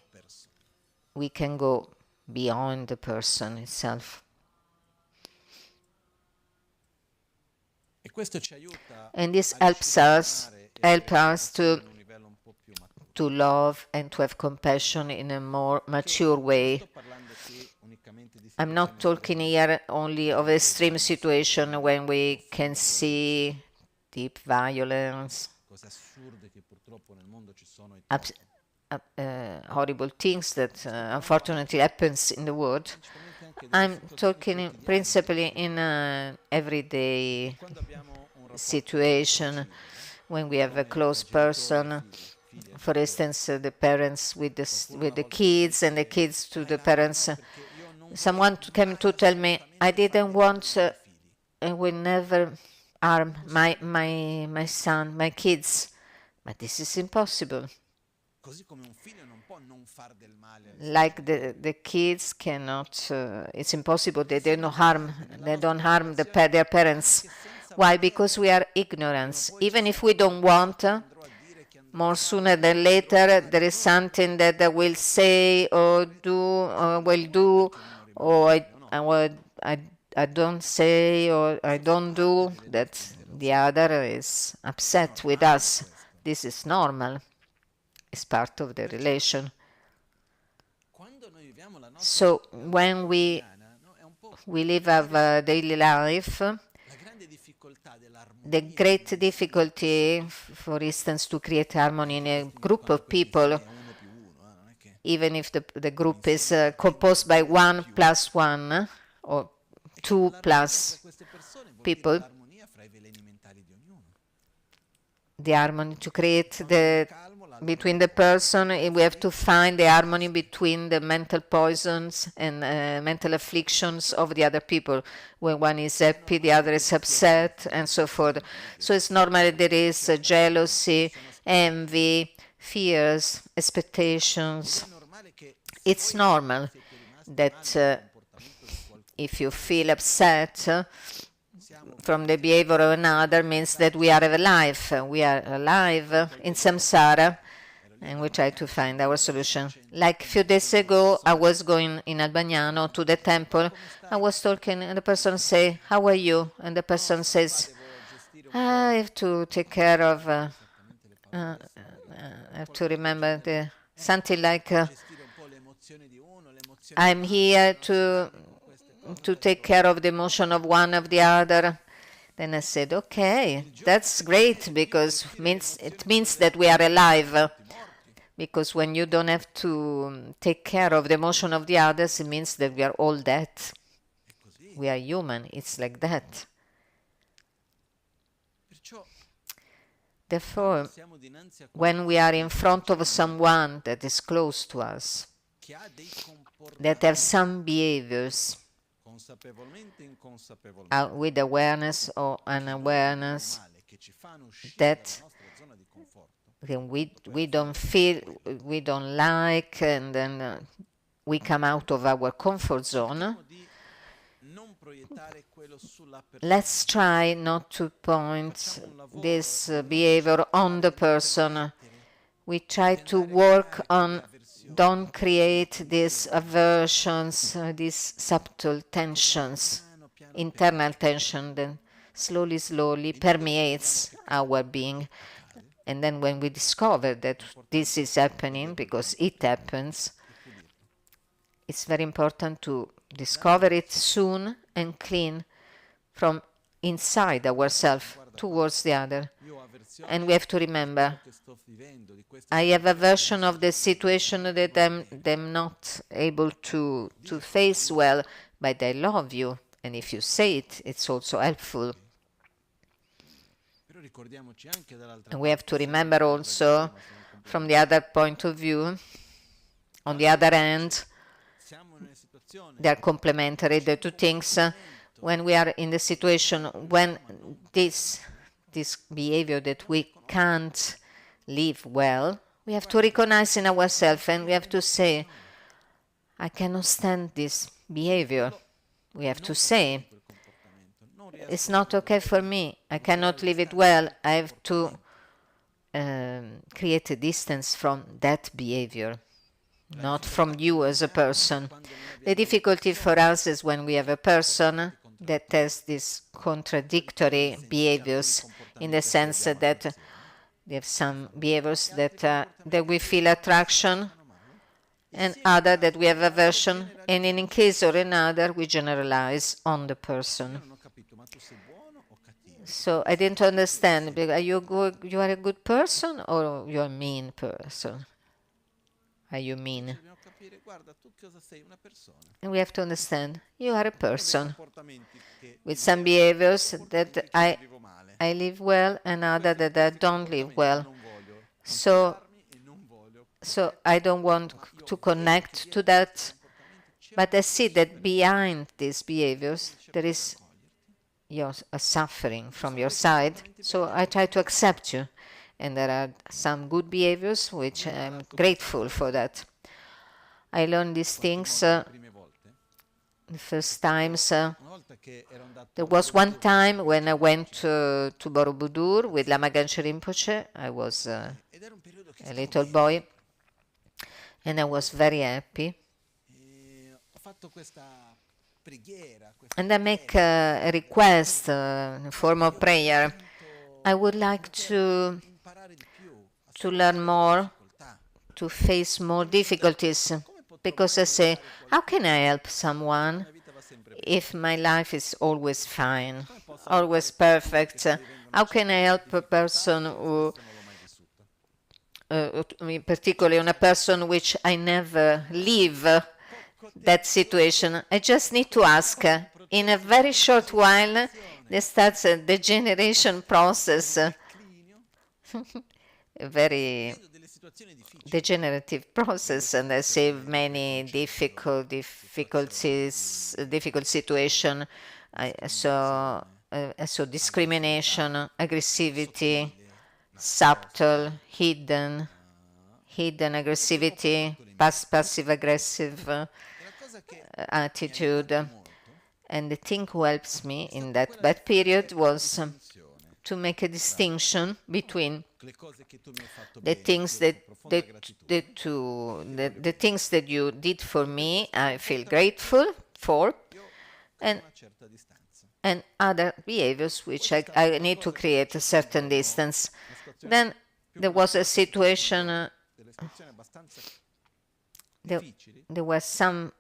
we can go beyond the person itself. And this helps us to love and to have compassion in a more mature way. I'm not talking here only of extreme situation when we can see deep violence, horrible things that unfortunately happens in the world. I'm talking principally in everyday situation when we have a close person. For instance, the parents with the kids and the kids to the parents. Someone came to tell me, I didn't want, I will never harm my son, my kids. But this is impossible. Like the kids cannot, it's impossible, they don't harm their parents. Why? Because we are ignorant. Even if we don't want, more sooner than later, there is something that they will say or do, or will do, or I don't say or I don't do, that the other is upset with us. This is normal. It's part of the relation. So when we live our daily life, the great difficulty, for instance, to create harmony in a group of people, even if the group is composed by 1 + 1 or 2 plus people, the harmony to create between the person, we have to find the harmony between the mental poisons and mental afflictions of the other people. When one is happy, the other is upset, and so forth. So it's normal there is jealousy, envy, fears, expectations. It's normal that if you feel upset from the behavior of another, means that we are alive. We are alive in samsara, and we try to find our solution. Like a few days ago, I was going in Albagnano to the temple. I was talking, and the person say, "How are you?" And the person says, "I have to take care of, I have to remember something like, I'm here to take care of the emotion of one of the other." Then I said, okay, that's great, because it means that we are alive. because when you don't have to take care of the emotion of the others, it means that we are all that. We are human. It's like that. Therefore, when we are in front of someone that is close to us, that have some behaviors with awareness or unawareness that we don't feel, we don't like, and then we come out of our comfort zone, let's try not to point this behavior on the person. We try to work on, don't create these aversions, these subtle tensions, internal tension that slowly permeates our being. And then when we discover that this is happening, because it happens, it's very important to discover it soon and clean from inside ourselves towards the other. And we have to remember, I have a version of the situation that I'm not able to face well, but I love you. And if you say it, it's also helpful. And we have to remember also, from the other point of view, on the other hand, they are complementary, the two things. When we are in the situation when this behavior that we can't live well, we have to recognize in ourselves and we have to say, I cannot stand this behavior. We have to say, it's not okay for me. I cannot live it well. I have to create a distance from that behavior, not from you as a person. The difficulty for us is when we have a person that has these contradictory behaviors, in the sense that they have some behaviors that we feel attraction and other that we have aversion, and in case or another we generalize on the person. So I didn't understand, are you are a good person or you're a mean person? Are you mean? And we have to understand, you are a person with some behaviors that I live well and other that I don't live well. So I don't want to connect to that, but I see that behind these behaviors there is a suffering from your side. So I try to accept you, and there are some good behaviors which I'm grateful for that. I learned these things the first times. There was one time when I went to Borobudur with Lama Michel Rinpoche. I was a little boy, and I was very happy. And I make a request in the form of prayer. I would like to learn more, to face more difficulties, because I say, how can I help someone if my life is always fine, always perfect? How can I help a person who, particularly on a person which I never live that situation? I just need to ask. In a very short while, there starts a degeneration process, a very degenerative process, and I see many difficult situations. So discrimination, aggressivity, subtle, hidden aggressivity, passive-aggressive attitude. And the thing who helps me in that bad period was to make a distinction between the things the things that you did for me, I feel grateful for, and other behaviors which I need to create a certain distance. Then there was a situation, there was some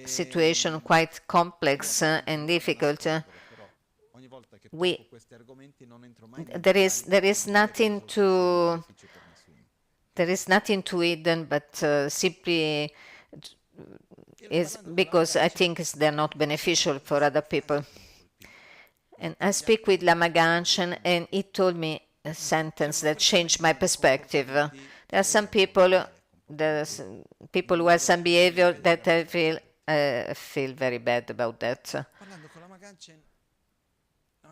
situation quite complex and difficult. There is nothing to there is nothing to hidden, but simply is because I think they're not beneficial for other people. And I speak with Lama Gangchen, and he told me a sentence that changed my perspective. There are some people, people who have some behavior that I feel very bad about that.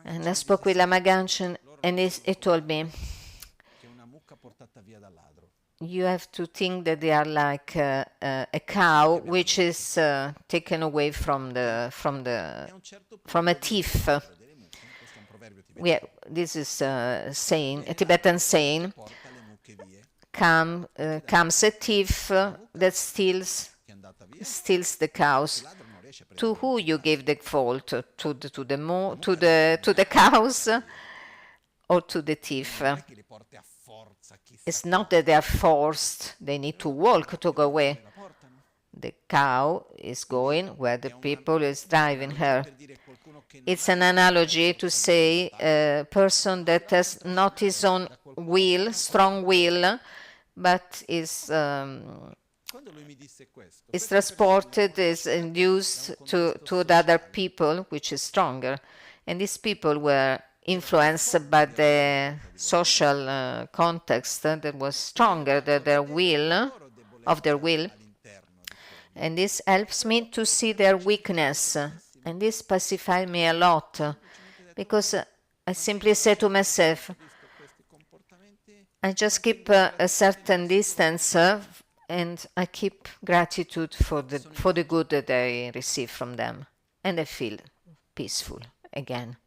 And I spoke with Lama Gangchen, and he told me, you have to think that they are like a cow which is taken away from a thief. This is a Tibetan saying. Comes a thief that steals the cows. To who you give the fault? To the cows or to the thief? It's not that they are forced, they need to walk to go away. The cow is going where the people is driving her. It's an analogy to say a person that has not his own will, strong will, but is transported, is induced to the other people, which is stronger. And these people were influenced by the social context that was stronger than their will, and this helps me to see their weakness, and this pacifies me a lot, because I simply say to myself, I just keep a certain distance, and I keep gratitude for the good that I receive from them, and I feel peaceful again.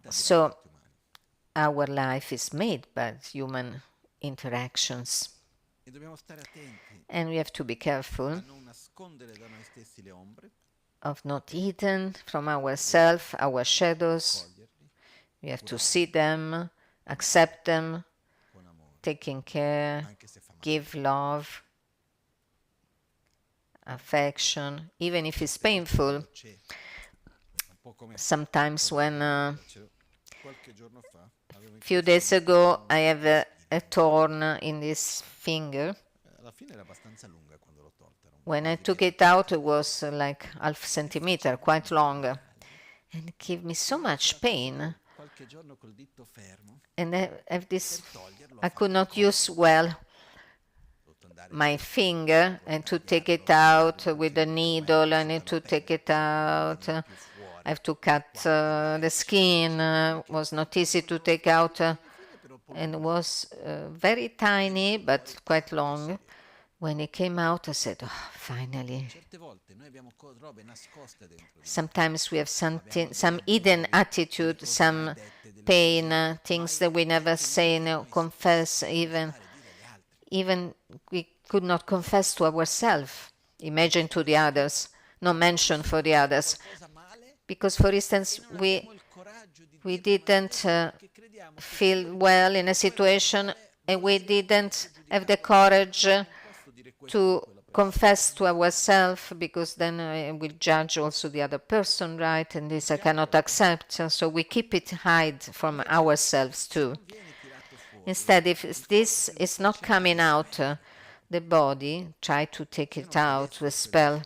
So our life is made by human interactions, and we have to be careful of not hidden from ourselves, our shadows. We have to see them, accept them, taking care, give love, affection, even if it's painful. Sometimes when a few days ago I have a thorn in this finger. When I took it out, it was like half centimeter, quite long, and it gave me so much pain. And I have this, I could not use well my finger, and to take it out with a needle, I need to take it out. I have to cut the skin. It was not easy to take out, and it was very tiny but quite long. When it came out, I said, oh, finally. Sometimes we have some hidden attitude, some pain, things that we never say, no, confess, even we could not confess to ourselves, imagine to the others, not mention for the others. Because, for instance, we didn't feel well in a situation, and we didn't have the courage to confess to ourselves, because then we judge also the other person, right? And this I cannot accept. So we keep it hide from ourselves too. Instead, if this is not coming out, the body try to take it out with spell.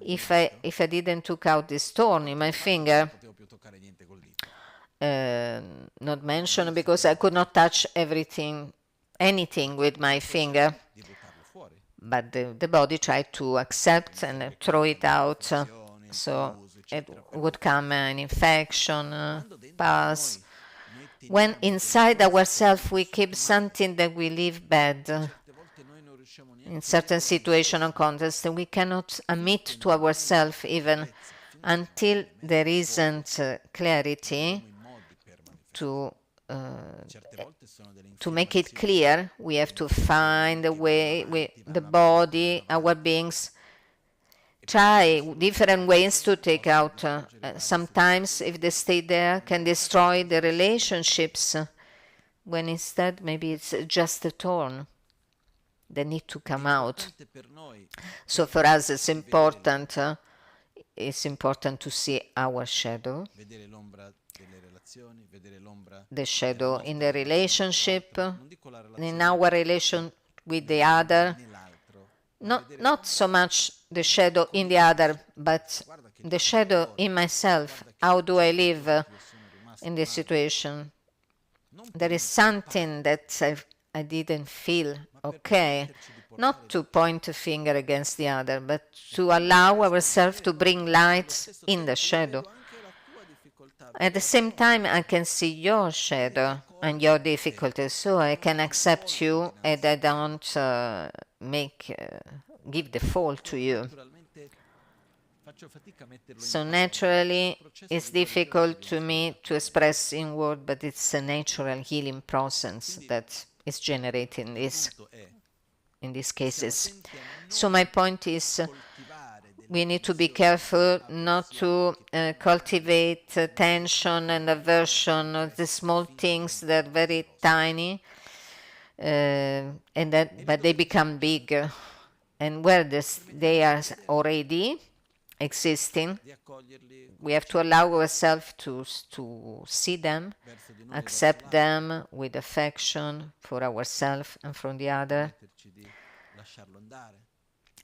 If I didn't took out this thorn in my finger, not mention, because I could not touch anything with my finger, but the body tried to accept and throw it out, so it would come an infection, pass. When inside ourselves we keep something that we leave bad, in certain situation or context, we cannot admit to ourselves even until there isn't clarity to make it clear. We have to find a way, the body, our beings, try different ways to take out. Sometimes if they stay there, can destroy the relationships, when instead maybe it's just a thorn. They need to come out. So for us it's important it's important to see our shadow, the shadow in the relationship, in our relation with the other. Not so much the shadow in the other, but the shadow in myself. How do I live in this situation? There is something that I didn't feel okay. Not to point a finger against the other, but to allow ourselves to bring light in the shadow. At the same time, I can see your shadow and your difficulties, so I can accept you and I don't give the fault to you. So naturally, it's difficult to me to express in words, but it's a natural healing process that is generating this in these cases. So my point is, we need to be careful not to cultivate tension and aversion of the small things that are very tiny, but they become big. And where they are already existing, we have to allow ourselves to see them, accept them with affection for ourselves and from the other,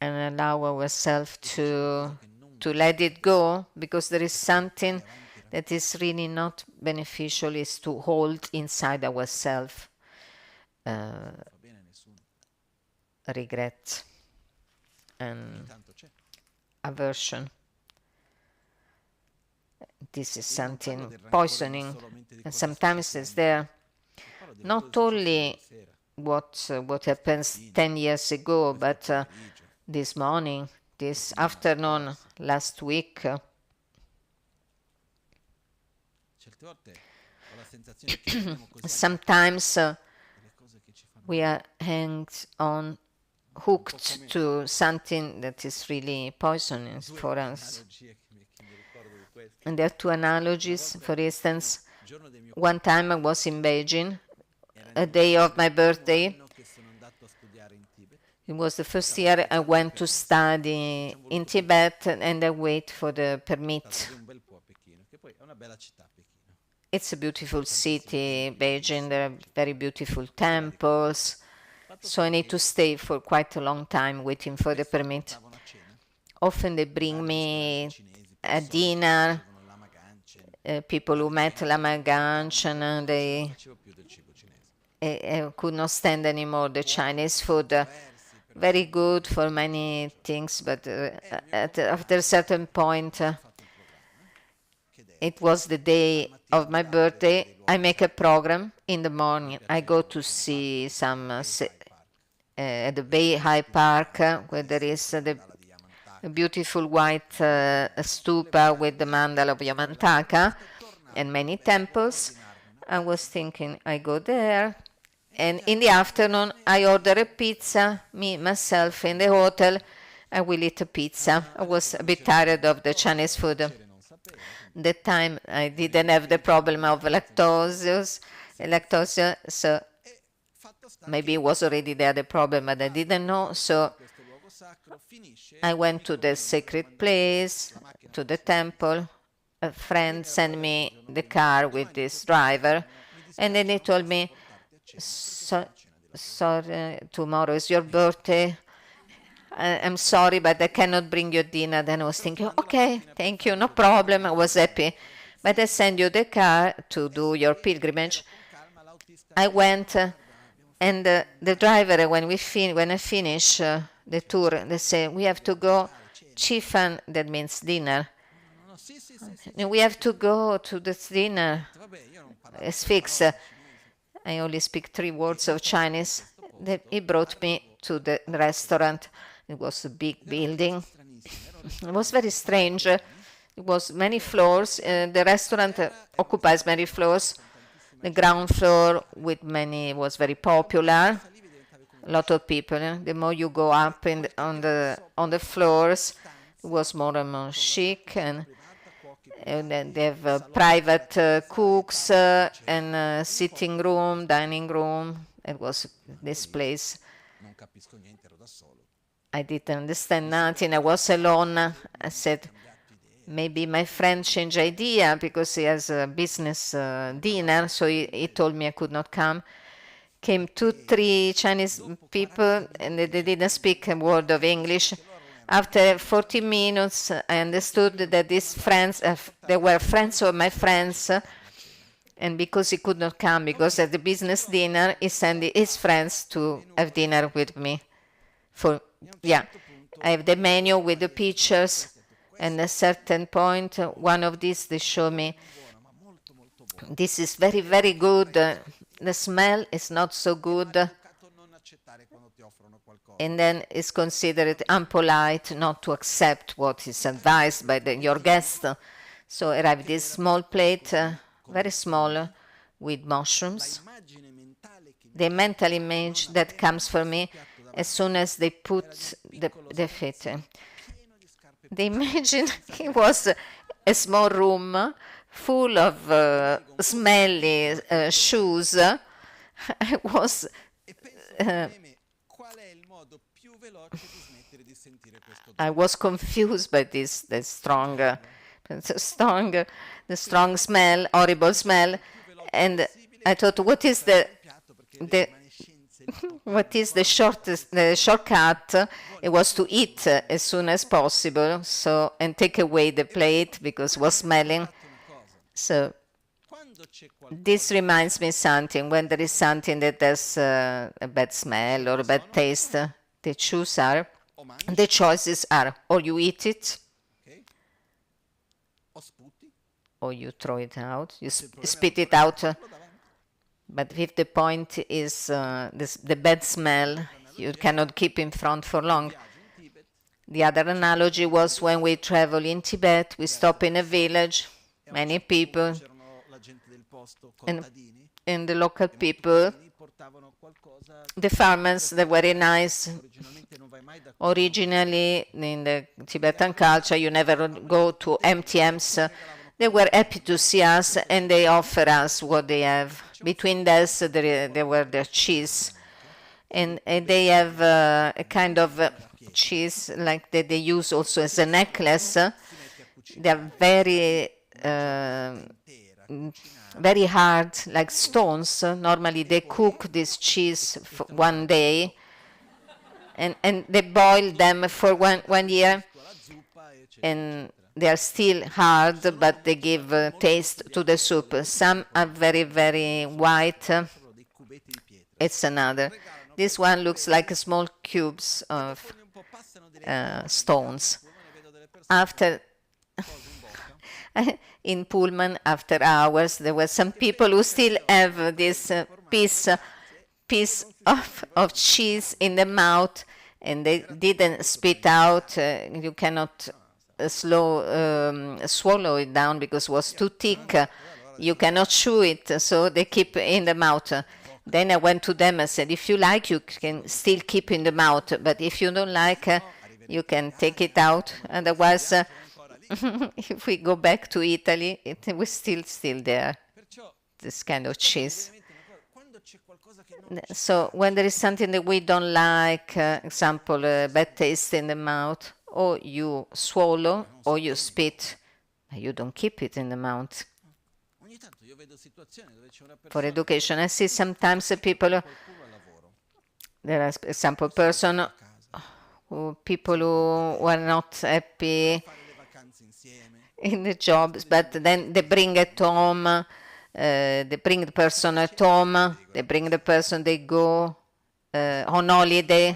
and allow ourselves to let it go, because there is something that is really not beneficial, is to hold inside ourselves regret and aversion. This is something poisoning, and sometimes it's there. Not only what happens 10 years ago, but this morning, this afternoon, last week. Sometimes we are hooked to something that is really poisonous for us. And there are two analogies. For instance, one time I was in Beijing, a day of my birthday. It was the first year I went to study in Tibet, and I wait for the permit. It's a beautiful city, Beijing. There are very beautiful temples. So I need to stay for quite a long time waiting for the permit. Often they bring me a dinner. People who met Lama Gangchen, I could not stand anymore the Chinese food. Very good for many things, but after a certain point, it was the day of my birthday. I make a program in the morning. I go to see some at the Bay High Park, where there is the beautiful white stupa with the mandala of Yamantaka and many temples. I was thinking I go there, and in the afternoon I order a pizza, myself in the hotel. I will eat a pizza. I was a bit tired of the Chinese food. That time I didn't have the problem of lactose, so maybe it was already there, the problem, but I didn't know. So I went to the sacred place, to the temple. A friend sent me the car with this driver, and then he told me, sorry, tomorrow is your birthday. I'm sorry, but I cannot bring you dinner. Then I was thinking, okay, thank you, no problem. I was happy. But I send you the car to do your pilgrimage. I went, and the driver, when I finish the tour, they say, we have to go, Chifan, that means dinner. We have to go to this dinner. It's fixed. I only speak 3 words of Chinese. He brought me to the restaurant. It was a big building. It was very strange. It was many floors. The restaurant occupies many floors. The ground floor was very popular. A lot of people. The more you go up on the floors, it was more and more chic, and then they have private cooks and sitting room, dining room. It was this place. I didn't understand nothing. I was alone. I said, maybe my friend changed idea because he has a business dinner, so he told me I could not come. Came 2-3 Chinese people and they didn't speak a word of English. After 40 minutes, I understood that these friends, they were friends of my friends, and because he could not come, because at the business dinner, he sent his friends to have dinner with me. I have the menu with the pictures, and at a certain point, one of these, they show me, this is very, very good. The smell is not so good. And then it's considered impolite not to accept what is advised by your guest. So arrived this small plate, very small, with mushrooms. The mental image that comes for me as soon as they put the feet. They imagine it was a small room full of smelly shoes. I was confused by the strong smell, horrible smell, and I thought, what is the shortcut? It was to eat as soon as possible, and take away the plate because it was smelling. So this reminds me something. When there is something that has a bad smell or a bad taste, the choices are, or you eat it, or you throw it out, you spit it out. But if the point is the bad smell, you cannot keep in front for long. The other analogy was when we travel in Tibet, we stop in a village, many people, and the local people, the farmers, they were very nice. Originally, in the Tibetan culture, you never go to MTMs. They were happy to see us, and they offer us what they have. Between us, there were the cheese, and they have a kind of cheese like that they use also as a necklace. They are very very hard, like stones. Normally they cook this cheese for one day, and they boil them for one year, and they are still hard, but they give taste to the soup. Some are very, very white. It's another. This one looks like small cubes of stones. After in Pullman, after hours, there were some people who still have this piece of cheese in the mouth, and they didn't spit out. You cannot swallow it down because it was too thick. You cannot chew it, so they keep in the mouth. Then I went to them and said, if you like, you can still keep in the mouth, but if you don't like, you can take it out. Otherwise, if we go back to Italy, it was still there, this kind of cheese. So when there is something that we don't like, example, bad taste in the mouth, or you swallow or you spit, you don't keep it in the mouth. For education, I see sometimes people, there are example people who are not happy in the jobs, but then they bring at home, they bring the person at home, they bring the person, they go on holiday,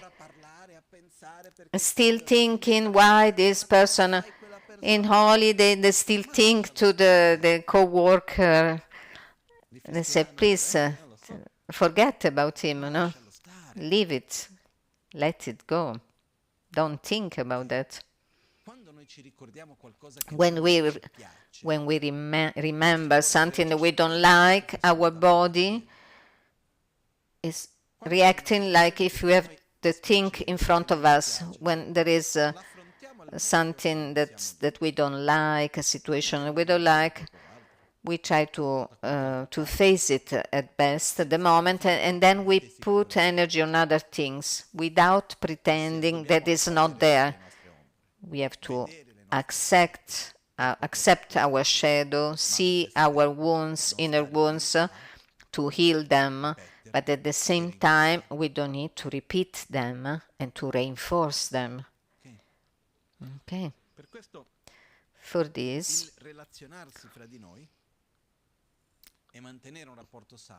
still thinking why this person in holiday, they still think to the co-worker. They say, please forget about him, no? Leave it, let it go. Don't think about that. When we remember something that we don't like, our body is reacting like if we have the thing in front of us. When there is something that we don't like, a situation that we don't like, we try to face it at best at the moment, and then we put energy on other things without pretending that it's not there. We have to accept accept our shadow, see our wounds, inner wounds, to heal them, but at the same time, we don't need to repeat them and to reinforce them. Okay. For this,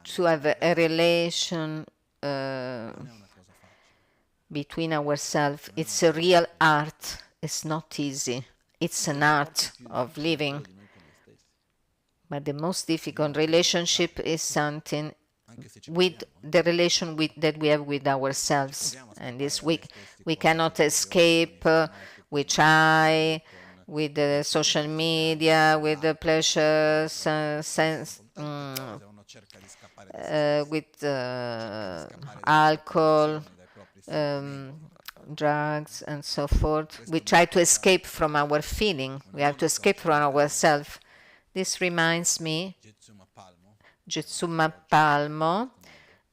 to have a relation between ourselves, it's a real art. It's not easy. It's an art of living. But the most difficult relationship is something with the relation that we have with ourselves. And this we cannot escape. We try with the social media, with the pleasures, with alcohol, drugs, and so forth. We try to escape from our feeling. We have to escape from ourselves. This reminds me, Jitsuma Palmo,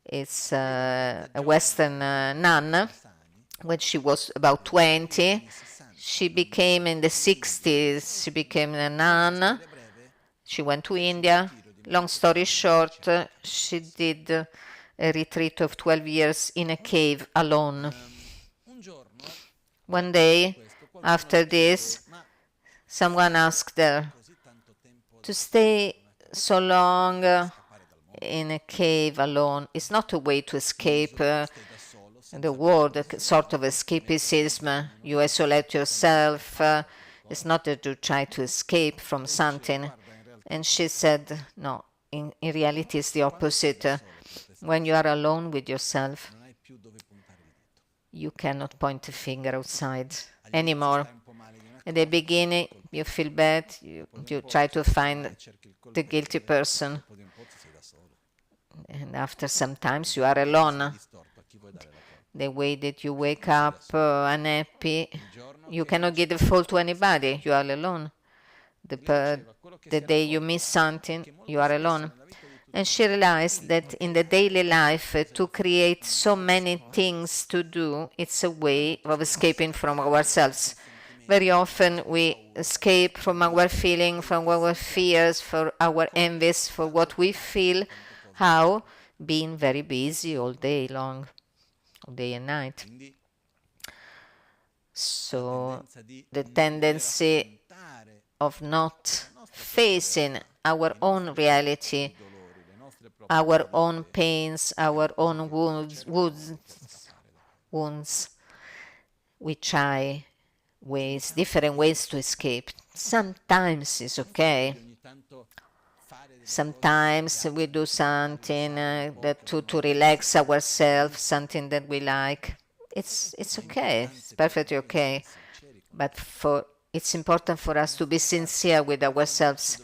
it's a Western nun. When she was about 20, she became in the 60s, she became a nun. She went to India. Long story short, she did a retreat of 12 years in a cave alone. One day, after this, someone asked her to stay so long in a cave alone. It's not a way to escape the world, a sort of escapism. You isolate yourself. It's not that you try to escape from something. And she said, no, in reality it's the opposite. When you are alone with yourself, you cannot point a finger outside anymore. At the beginning, you feel bad, you try to find the guilty person. And after some times, you are alone. The way that you wake up unhappy, you cannot give the fault to anybody. You are alone. The day you miss something, you are alone. And she realized that in the daily life, to create so many things to do, it's a way of escaping from ourselves. Very often we escape from our feeling, from our fears, for our envies, for what we feel. How? Being very busy all day long, all day and night. So the tendency of not facing our own reality, our own pains, our own wounds, we try different ways to escape. Sometimes it's okay. Sometimes we do something to relax ourselves, something that we like. It's okay. It's perfectly okay. But it's important for us to be sincere with ourselves,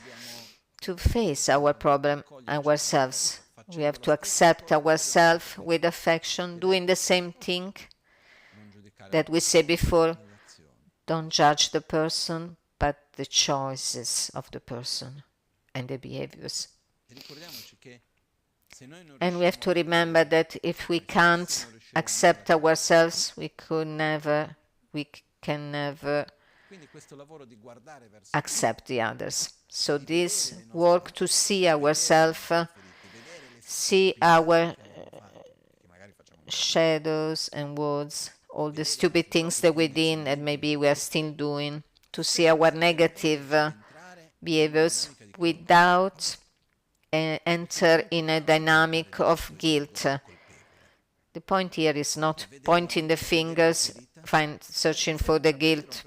to face our problem ourselves. We have to accept ourselves with affection, doing the same thing that we said before. Don't judge the person, but the choices of the person and the behaviors. And we have to remember that if we can't accept ourselves, we can never accept the others. So this work to see ourselves, see our shadows and wounds, all the stupid things that we did and maybe we are still doing, to see our negative behaviors without enter in a dynamic of guilt. The point here is not pointing the fingers, searching for the guilt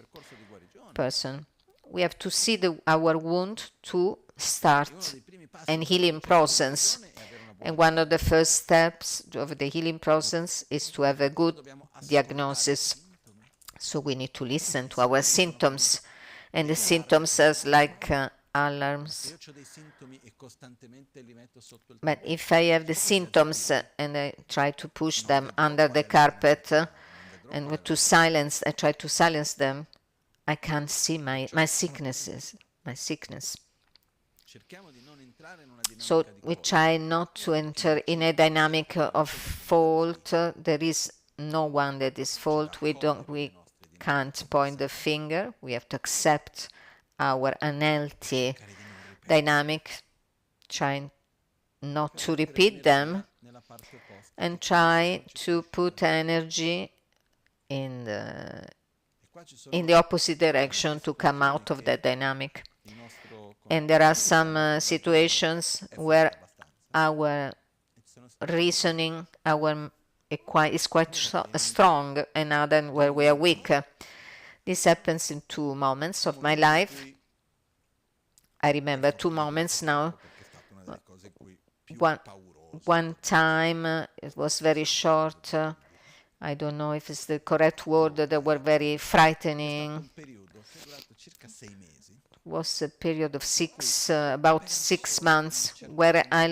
person. We have to see our wound to start an healing process. And one of the first steps of the healing process is to have a good diagnosis. So we need to listen to our symptoms. And the symptoms are like alarms. But if I have the symptoms and I try to push them under the carpet and I try to silence them, I can't see my sickness. So we try not to enter in a dynamic of fault. There is no one that is fault. We can't point the finger. We have to accept our unhealthy dynamic, trying not to repeat them, and try to put energy in the opposite direction to come out of that dynamic. And there are some situations where our reasoning is quite strong, and other where we are weak. This happens in 2 moments of my life. I remember 2 moments now. One time, it was very short. I don't know if it's the correct word. They were very frightening. It was a period of about 6 months, where I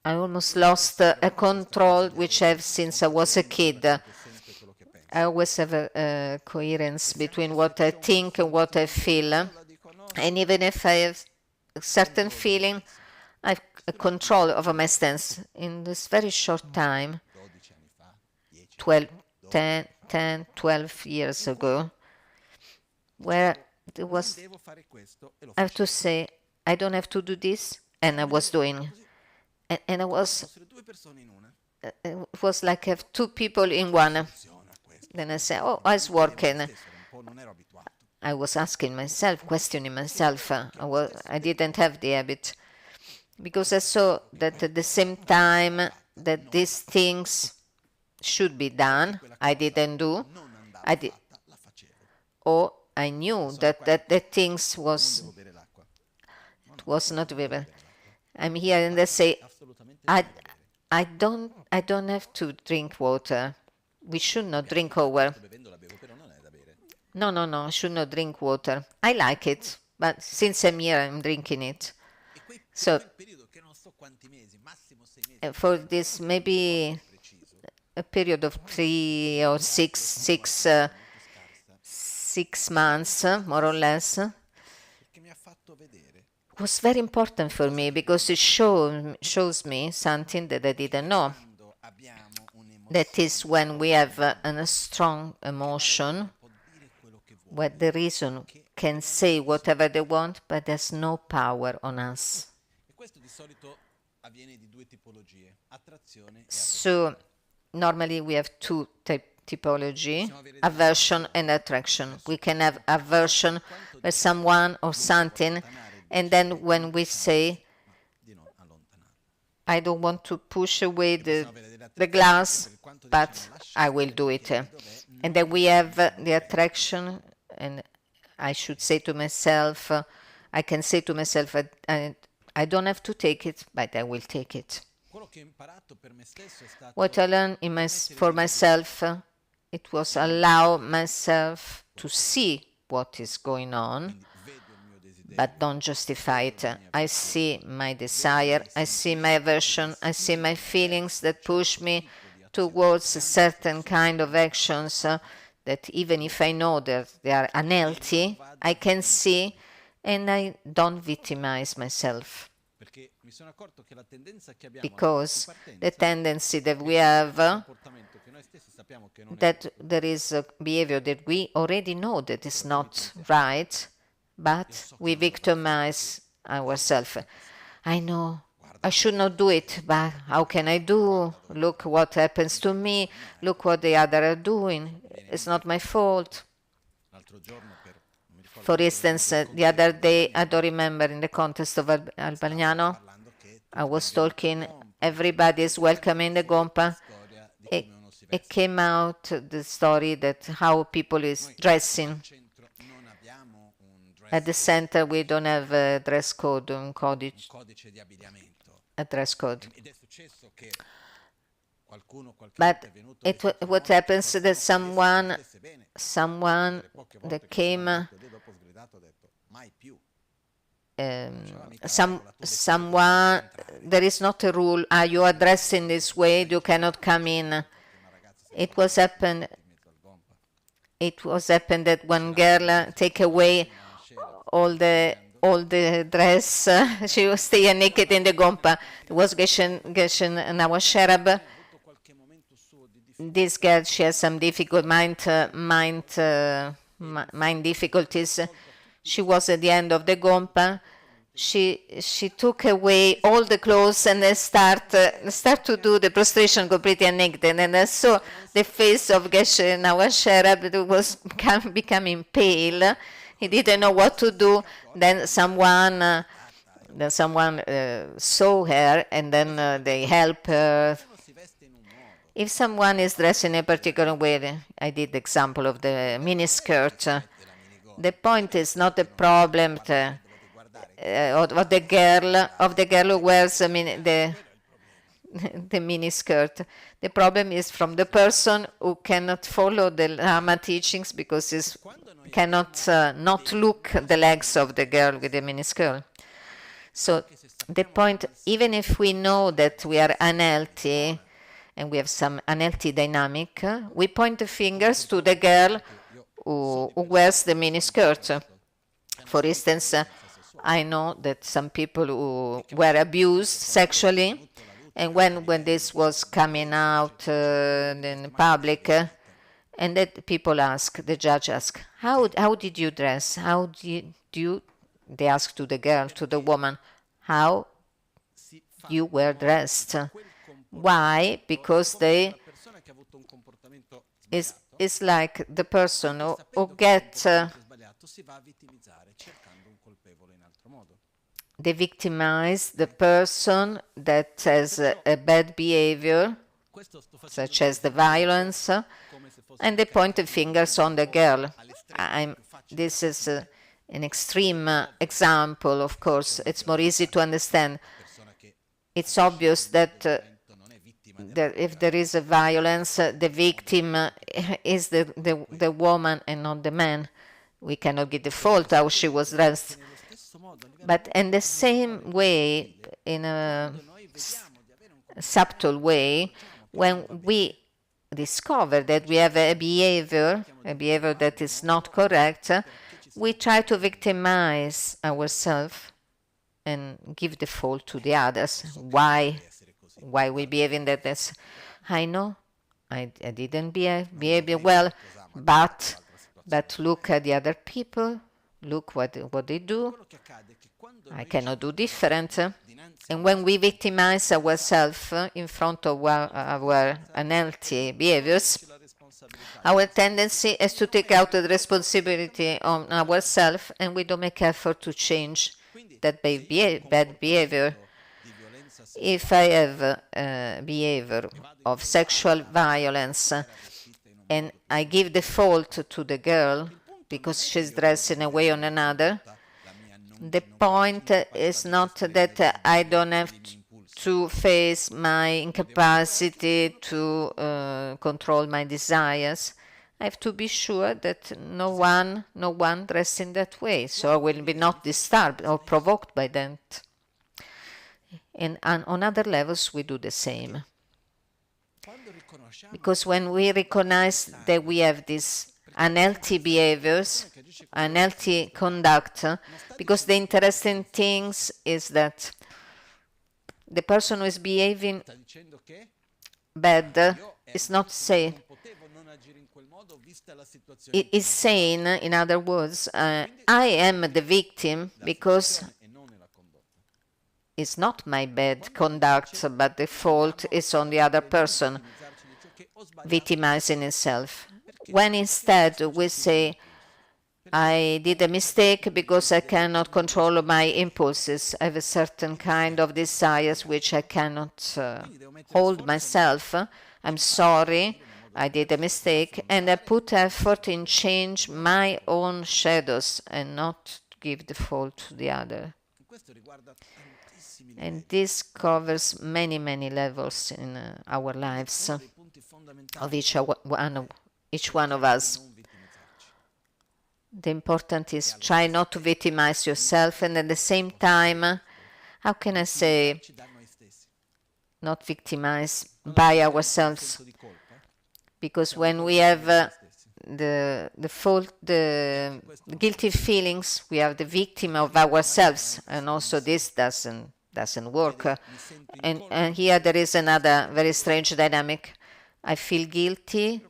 almost lost a control which I have since I was a kid. I always have a coherence between what I think and what I feel. And even if I have a certain feeling, I have a control over my stance. In this very short time, 10, 12 years ago, where it was, I have to say, I don't have to do this, and I was doing. And it was like I have 2 people in one. Then I say, oh, it's working. I was asking myself, questioning myself. I didn't have the habit. Because I saw that at the same time that these things should be done, I didn't do. Or I knew that the things was not vivid. I'm here and they say, I don't have to drink water. We should not drink water. No, I should not drink water. I like it, but since I'm here, I'm drinking it. So for this, maybe a period of 3 or 6 months, more or less, was very important for me because it shows me something that I didn't know. That is when we have a strong emotion, where the reason can say whatever they want, but there's no power on us. So normally we have 2 typology, aversion and attraction. We can have aversion for someone or something, and then when we say, I don't want to push away the glass, but I will do it. And then we have the attraction, and I should say to myself, I can say to myself, I don't have to take it, but I will take it. What I learned for myself, it was allow myself to see what is going on, but don't justify it. I see my desire, I see my aversion, I see my feelings that push me towards a certain kind of actions that even if I know that they are unhealthy, I can see, and I don't victimize myself. Because the tendency that we have, that there is a behavior that we already know that is not right, but we victimize ourselves. I know I should not do it, but how can I do? Look what happens to me. Look what the other are doing. It's not my fault. For instance, the other day, I don't remember, in the context of Albagnano, I was talking, everybody is welcome in the Gompa. It came out the story that how people is dressing. At the center, we don't have a dress code, a dress code. But what happens is that someone that came, someone, there is not a rule, you are dressed in this way, you cannot come in. It was happened that one girl take away all the dress, she was staying naked in the Gompa. It was Gangchen and our Sherab. This girl, she has some difficult mind mind difficulties. She was at the end of the gompa. She took away all the clothes and then start to do the prostration completely naked. And I saw the face of Geshe Nawashera, but it was becoming pale. He didn't know what to do. Then someone saw her, and then they helped her. If someone is dressed in a particular way, I did the example of the miniskirt. The point is not the problem of the girl who wears the miniskirt. The problem is from the person who cannot follow the Lama teachings because he cannot not look at the legs of the girl with the miniskirt. So the point, even if we know that we are unhealthy and we have some unhealthy dynamic, we point the fingers to the girl who wears the miniskirt. For instance, I know that some people who were abused sexually, and when this was coming out in public, and that people ask, the judge asked, how did you dress? How did you? They asked to the girl, to the woman, how you were dressed. Why? Because it's like the person who gets they victimize the person that has a bad behavior, such as the violence, and they point the fingers on the girl. This is an extreme example, of course. It's more easy to understand. It's obvious that if there is a violence, the victim is the woman and not the man. We cannot give the fault how she was dressed. But in the same way, in a subtle way, when we discover that we have a behavior that is not correct, we try to victimize ourselves and give the fault to the others. Why we behave in that? I know I didn't behave well, but look at the other people. Look what they do. I cannot do different. And when we victimize ourselves in front of our unhealthy behaviors, our tendency is to take out the responsibility on ourselves, and we don't make effort to change that bad behavior. If I have a behavior of sexual violence and I give the fault to the girl because she's dressed in a way or another, the point is not that I don't have to face my incapacity to control my desires. I have to be sure that no one dressed in that way, so I will be not disturbed or provoked by that. And on other levels, we do the same. Because when we recognize that we have these unhealthy behaviors, unhealthy conduct, because the interesting thing is that the person who is behaving bad is not sane. It is saying, in other words, I am the victim because it's not my bad conduct, but the fault is on the other person, victimizing himself. When instead we say, I did a mistake because I cannot control my impulses. I have a certain kind of desires which I cannot hold myself. I'm sorry, I did a mistake, and I put effort in change my own shadows and not give the fault to the other. And this covers many, many levels in our lives of each one of us. The important is try not to victimize yourself, and at the same time, how can I say, not victimize by ourselves? Because when we have the fault, the guilty feelings, we are the victim of ourselves, and also this doesn't work. And here there is another very strange dynamic. I feel guilty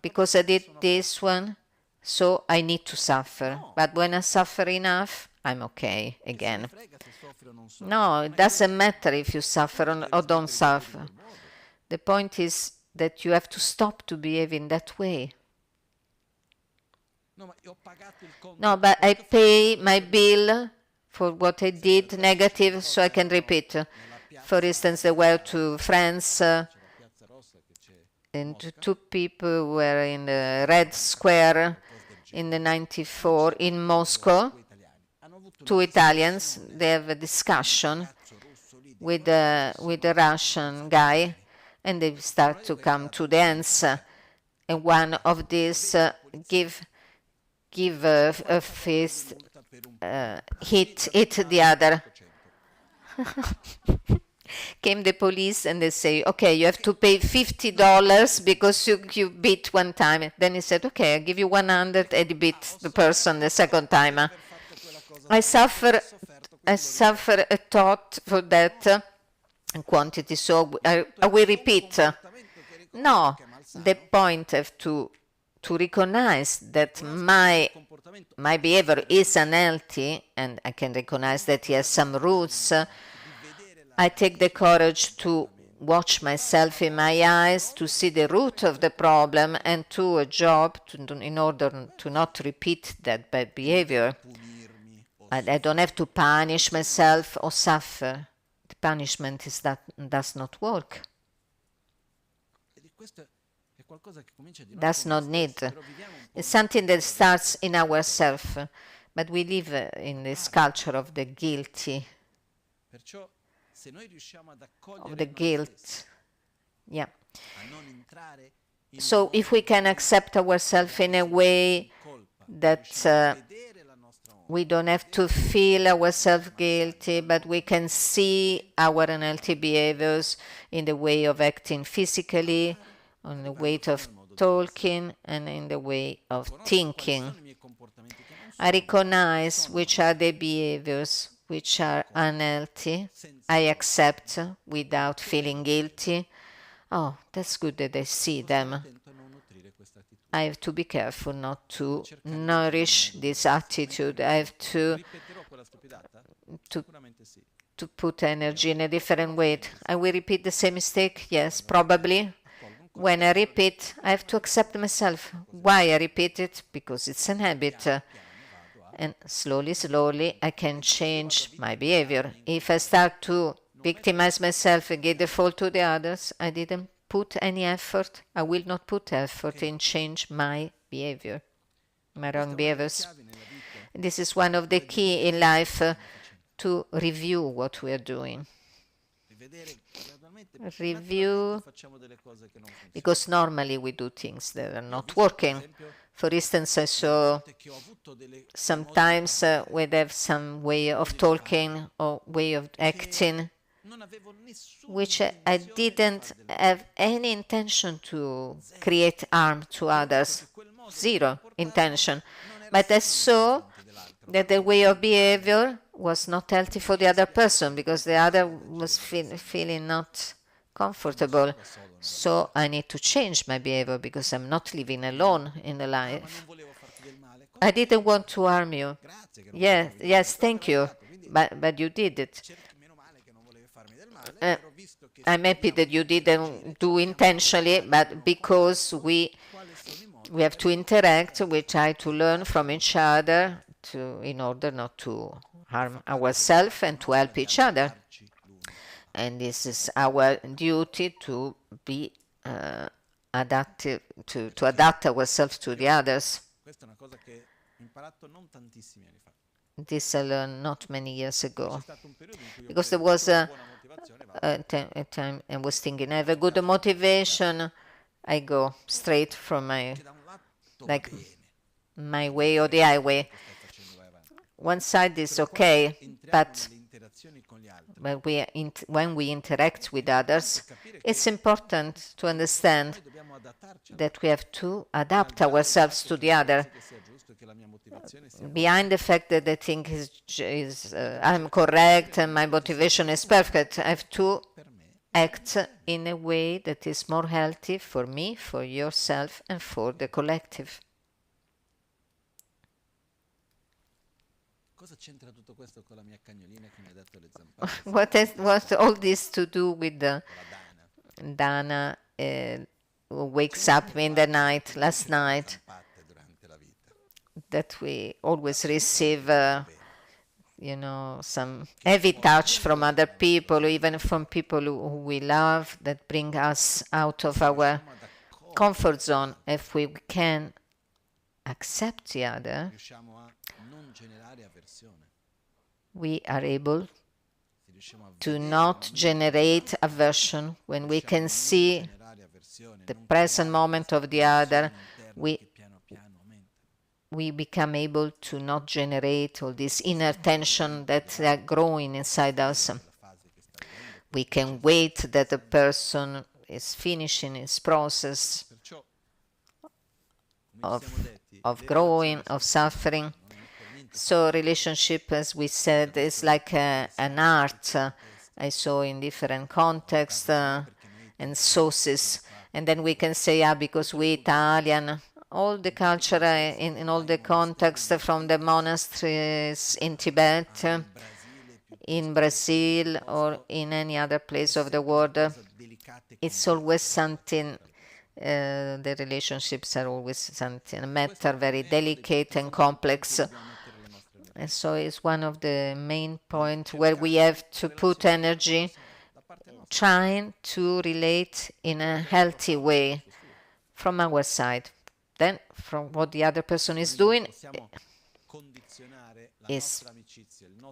because I did this one, so I need to suffer. But when I suffer enough, I'm okay again. No, it doesn't matter if you suffer or don't suffer. The point is that you have to stop to behave in that way. No, but I pay my bill for what I did negative so I can repeat. For instance, there were two friends and two people were in the Red Square in the 94 in Moscow. Two Italians, they have a discussion with the Russian guy, and they start to come to the answer. And one of these give a fist, hit the other. Came the police and they say, okay, you have to pay $50 because you beat one time. Then he said, okay, I'll give you 100 and he beat the person the second time. I suffer a thought for that quantity, so I will repeat. No, the point is to recognize that my behavior is unhealthy, and I can recognize that he has some roots. I take the courage to watch myself in my eyes, to see the root of the problem, and do a job in order to not repeat that bad behavior. I don't have to punish myself or suffer. The punishment does not work. Does not need. It's something that starts in ourselves, but we live in this culture of the guilty. Of the guilt. Yeah. So if we can accept ourselves in a way that we don't have to feel ourselves guilty, but we can see our unhealthy behaviors in the way of acting physically, in the way of talking, and in the way of thinking. I recognize which are the behaviors which are unhealthy. I accept without feeling guilty. Oh, that's good that I see them. I have to be careful not to nourish this attitude. I have to put energy in a different way. I will repeat the same mistake? Yes, probably. When I repeat, I have to accept myself. Why I repeat it? Because it's an habit. And slowly, I can change my behavior. If I start to victimize myself and give the fault to the others, I didn't put any effort. I will not put effort in change my behavior, my wrong behaviors. This is one of the key in life to review what we are doing. Review, because normally we do things that are not working. For instance, I saw sometimes we have some way of talking or way of acting which I didn't have any intention to create harm to others. Zero intention. But I saw that the way of behavior was not healthy for the other person because the other was feeling not comfortable. So I need to change my behavior because I'm not living alone in the life. I didn't want to harm you. Yes, thank you. But you did it. I'm happy that you didn't do intentionally, but because we have to interact, we try to learn from each other in order not to harm ourselves and to help each other. And this is our duty to be adaptive, to adapt ourselves to the others. This I learned not many years ago, because there was a time I was thinking, I have a good motivation, I go straight from my way or the highway. One side is okay, but when we interact with others, it's important to understand that we have to adapt ourselves to the other. Behind the fact that I think I'm correct and my motivation is perfect, I have to act in a way that is more healthy for me, for yourself, and for the collective. What all this to do with the Dana who wakes up in the night, last night, that we always receive some heavy touch from other people, even from people who we love, that bring us out of our comfort zone. If we can accept the other, we are able to not generate aversion. When we can see the present moment of the other, we become able to not generate all this inner tension that are growing inside us. We can wait that the person is finishing his process of growing, of suffering. So relationship, as we said, is like an art. I saw in different contexts and sources. And then we can say, because we Italian, all the culture in all the contexts, from the monasteries in Tibet, in Brazil, or in any other place of the world, it's always something, the relationships are always something, a matter very delicate and complex. And so it's one of the main points where we have to put energy trying to relate in a healthy way from our side. Then from what the other person is doing is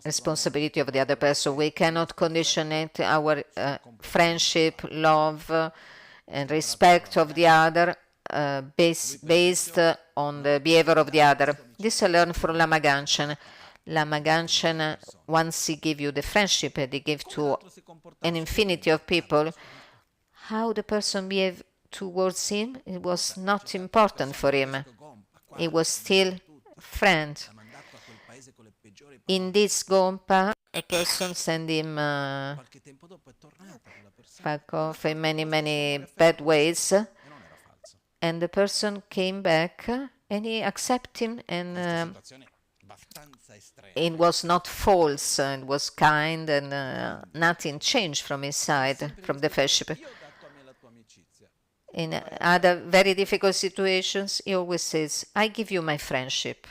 responsibility of the other person. We cannot condition it, our friendship, love, and respect of the other based on the behavior of the other. This I learned from Lama Gangchen. Lama Gangchen, once he gave you the friendship that he gave to an infinity of people, how the person behaved towards him, it was not important for him. He was still friend. In this Gompa, a person sent him back off in many bad ways, and the person came back and he accepted him, and it was not false, and was kind, and nothing changed from his side, from the friendship. In other very difficult situations, he always says, I give you my friendship.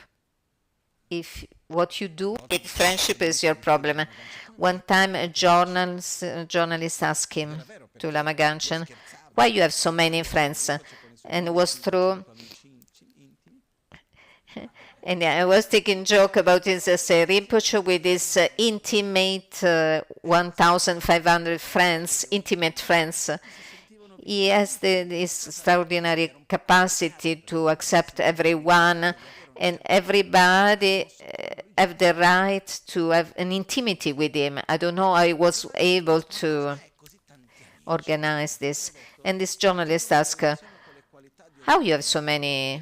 If what you do with friendship is your problem. One time a journalist asked him, to Lama Gangchen, why you have so many friends? And it was true. And I was taking joke about his Rinpoche with his intimate 1,500 friends, intimate friends. He has this extraordinary capacity to accept everyone, and everybody have the right to have an intimacy with him. I don't know how I was able to organize this. And this journalist asked, how you have so many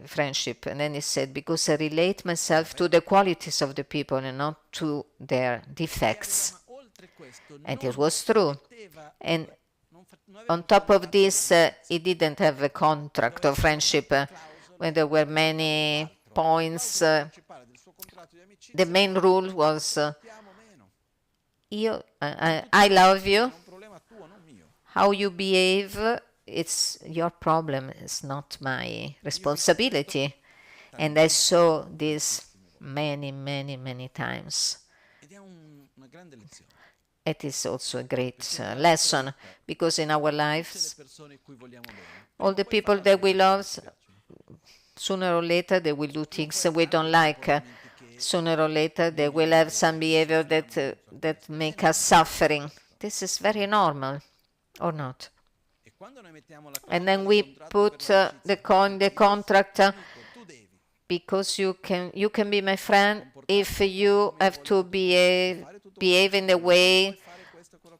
friendship? And then he said, because I relate myself to the qualities of the people and not to their defects. And it was true. And on top of this, he didn't have a contract of friendship when there were many points. The main rule was, I love you. How you behave, it's your problem. It's not my responsibility. And I saw this many times. It is also a great lesson, because in our lives, all the people that we love, sooner or later they will do things we don't like. Sooner or later they will have some behavior that make us suffering. This is very normal, or not? And then we put the contract, because you can be my friend if you have to behave in the way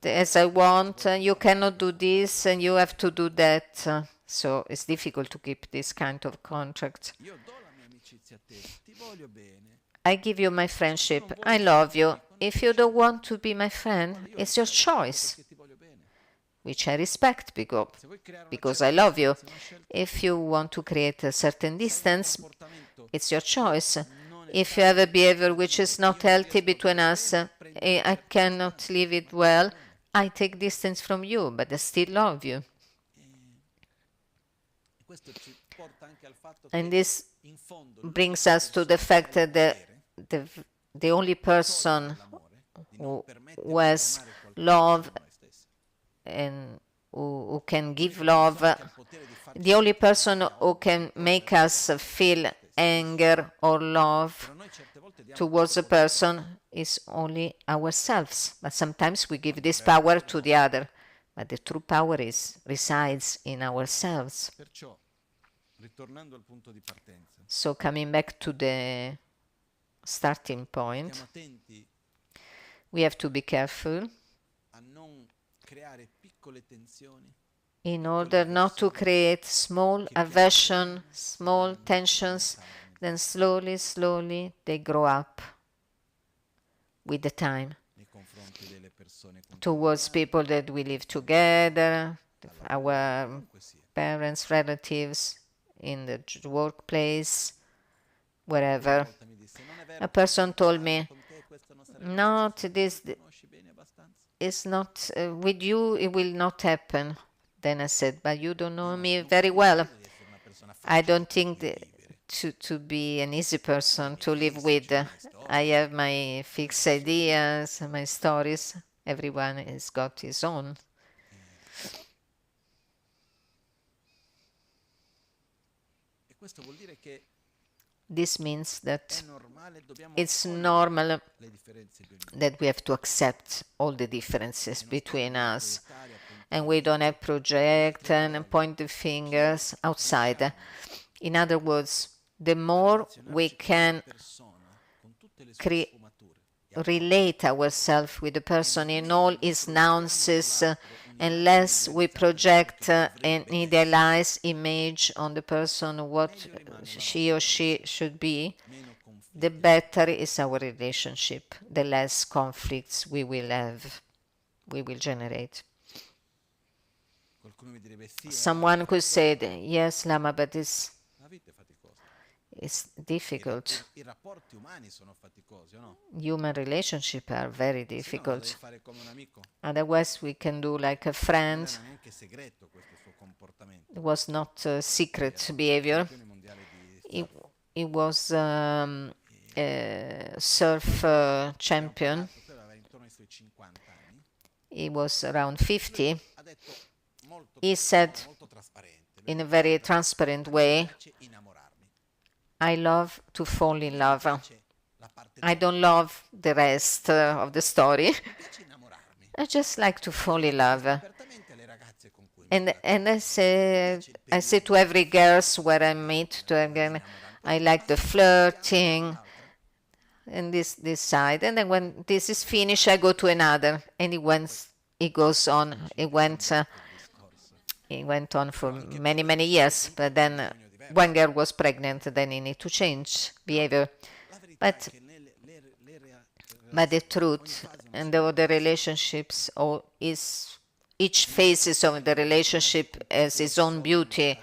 as I want. You cannot do this and you have to do that. So it's difficult to keep this kind of contract. I give you my friendship. I love you. If you don't want to be my friend, it's your choice, which I respect because I love you. If you want to create a certain distance, it's your choice. If you have a behavior which is not healthy between us, I cannot live it well, I take distance from you, but I still love you. And this brings us to the fact that the only person who has love and who can give love, the only person who can make us feel anger or love towards a person is only ourselves. But sometimes we give this power to the other. But the true power resides in ourselves. So coming back to the starting point, we have to be careful in order not to create small aversion, small tensions, then slowly, slowly they grow up with the time towards people that we live together, our parents, relatives, in the workplace, wherever. A person told me, not this, it's not, with you it will not happen. Then I said, but you don't know me very well. I don't think to be an easy person to live with. I have my fixed ideas, my stories. Everyone has got his own. This means that it's normal that we have to accept all the differences between us, and we don't have project and point the fingers outside. In other words, the more we can relate ourselves with the person in all its nuances, and less we project an idealized image on the person, what she or she should be, the better is our relationship, the less conflicts we will have, we will generate. Someone could say, yes, Lama, but it's difficult. Human relationships are very difficult. Otherwise, we can do like a friend. It was not a secret behavior. He was a surf champion. He was around 50. He said in a very transparent way, I love to fall in love. I don't love the rest of the story. I just like to fall in love. And I say to every girl where I meet, I like the flirting and this side. And then when this is finished, I go to another. And he goes on. He went on for many, many years. But then one girl was pregnant, then he need to change behavior. But the truth and the other relationships each phase of the relationship has its own beauty.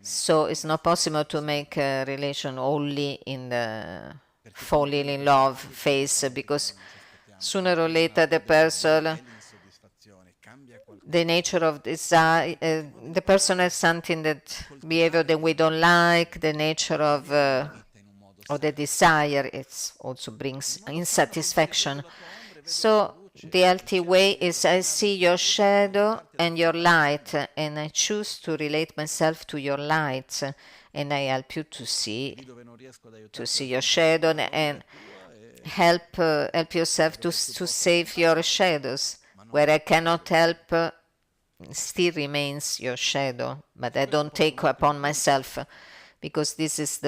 So it's not possible to make a relation only in the falling in love phase, because sooner or later the person, the nature of desire, the person has something that behavior that we don't like, the nature of the desire, it also brings insatisfaction. So the healthy way is I see your shadow and your light, and I choose to relate myself to your light, and I help you to see your shadow and help yourself to save your shadows. Where I cannot help, still remains your shadow, but I don't take upon myself, because this is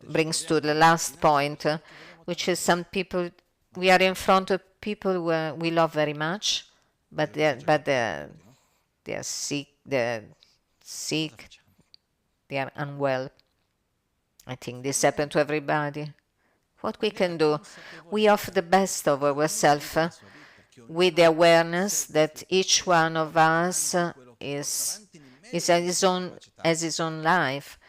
brings to the last point, which is some people, we are in front of people who we love very much, but they are sick, they are unwell. I think this happened to everybody. What we can do, we offer the best of ourselves, with the awareness that each one of us has his own life,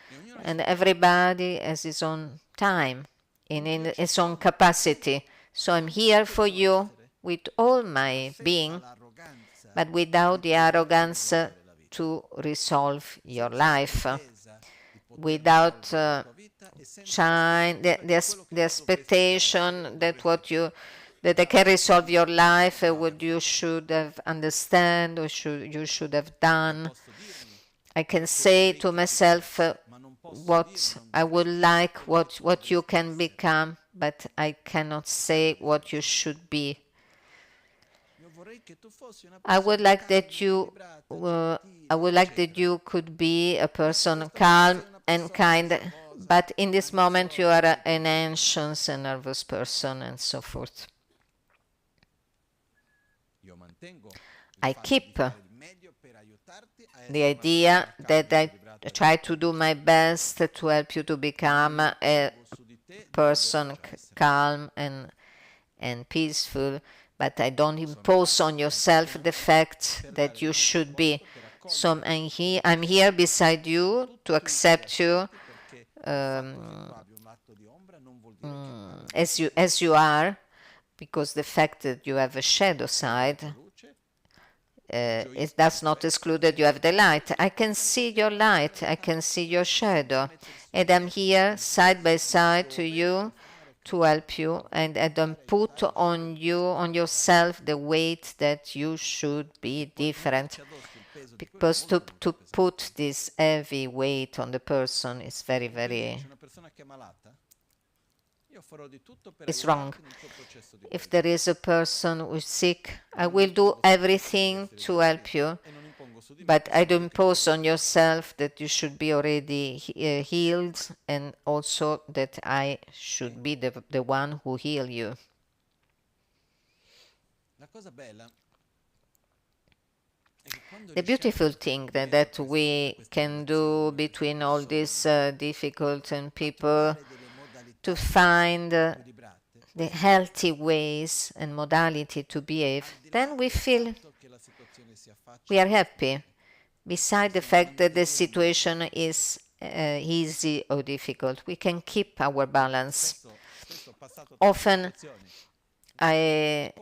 and everybody has his own time. in its own capacity. So I'm here for you with all my being, but without the arrogance to resolve your life, without the expectation that that I can resolve your life, what you should have understand or you should have done. I can say to myself what I would like, what you can become, but I cannot say what you should be. I would like that you could be a person calm and kind, but in this moment you are an anxious and nervous person and so forth. I keep the idea that I try to do my best to help you to become a person calm and peaceful, but I don't impose on yourself the fact that you should be. So I'm here beside you to accept you as you are, because the fact that you have a shadow side, it does not exclude that you have the light. I can see your light, I can see your shadow, and I'm here side by side to you to help you, and I don't put on yourself the weight that you should be different, because to put this heavy weight on the person is very it's wrong. If there is a person who is sick, I will do everything to help you, but I don't impose on yourself that you should be already healed, and also that I should be the one who heal you. The beautiful thing that we can do between all these difficult and people, to find the healthy ways and modality to behave, then we feel we are happy, beside the fact that the situation is easy or difficult. We can keep our balance. Often I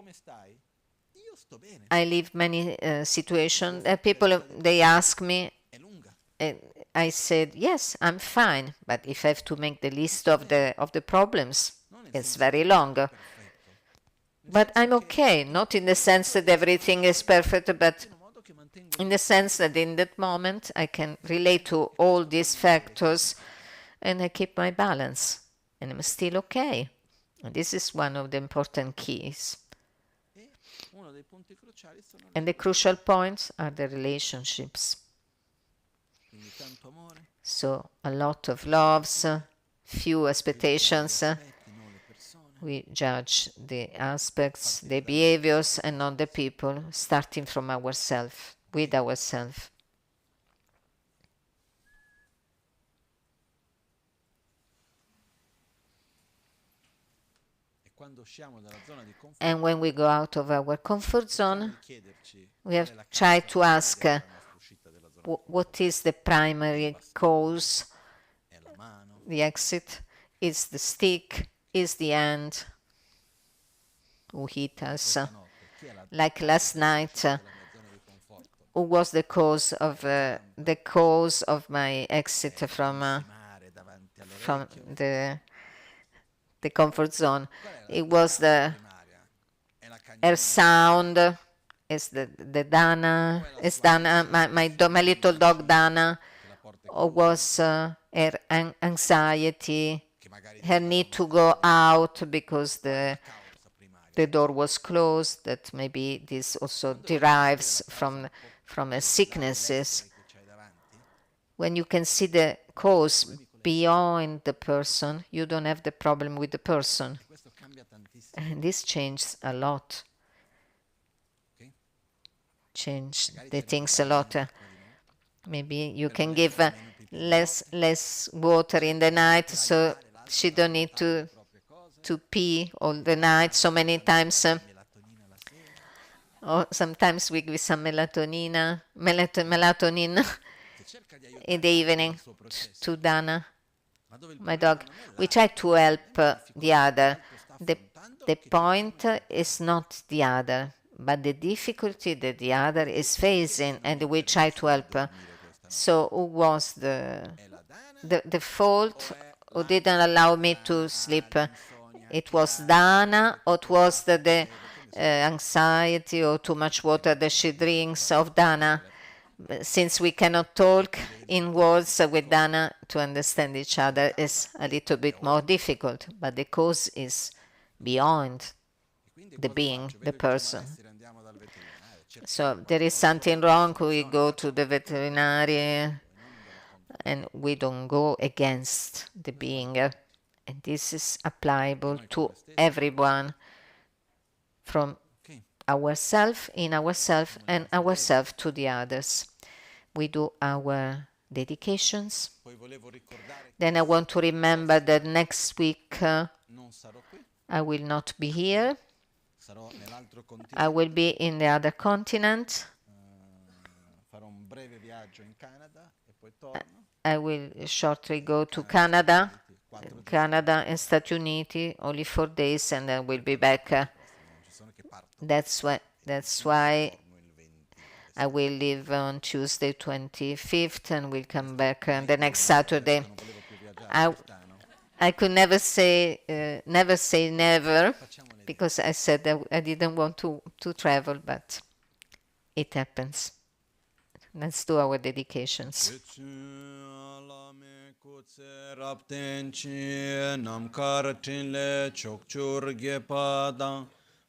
live many situations. People, they ask me, I said, yes, I'm fine, but if I have to make the list of the problems, it's very long. But I'm okay, not in the sense that everything is perfect, but in the sense that in that moment I can relate to all these factors and I keep my balance, and I'm still okay. And this is one of the important keys. And the crucial points are the relationships. So a lot of loves, few expectations. We judge the aspects, the behaviors, and not the people, starting from ourselves, with ourselves. And when we go out of our comfort zone, we have tried to ask what is the primary cause, the exit, is the stick, is the hand who hit us. Like last night, who was the cause of my exit from the comfort zone? It was the air sound. Is the Dana? Is Dana my little dog Dana? Or was her anxiety, her need to go out because the door was closed? That maybe this also derives from sicknesses. When you can see the cause beyond the person, you don't have the problem with the person. And this changes a lot. Change the things a lot. Maybe you can give less water in the night, so she don't need to pee all the night so many times. Or sometimes we give some melatonin in the evening to Dana. my dog. We try to help the other. The point is not the other, but the difficulty that the other is facing, and we try to help. So who was the fault who didn't allow me to sleep? It was Dana, or it was the anxiety or too much water that she drinks of Dana? Since we cannot talk in words with Dana, to understand each other is a little bit more difficult, but the cause is beyond the being, the person. So there is something wrong, we go to the veterinarian, and we don't go against the being. And this is applicable to everyone, from ourselves, in ourselves, and ourselves to the others. We do our dedications. Then I want to remember that next week I will not be here. I will be in the other continent. I will shortly go to Canada and Stati Uniti, only 4 days, and then we'll be back. That's why I will leave on Tuesday 25th and will come back the next Saturday. I could never say never, because I said that I didn't want to travel, but it happens. Let's do our dedications.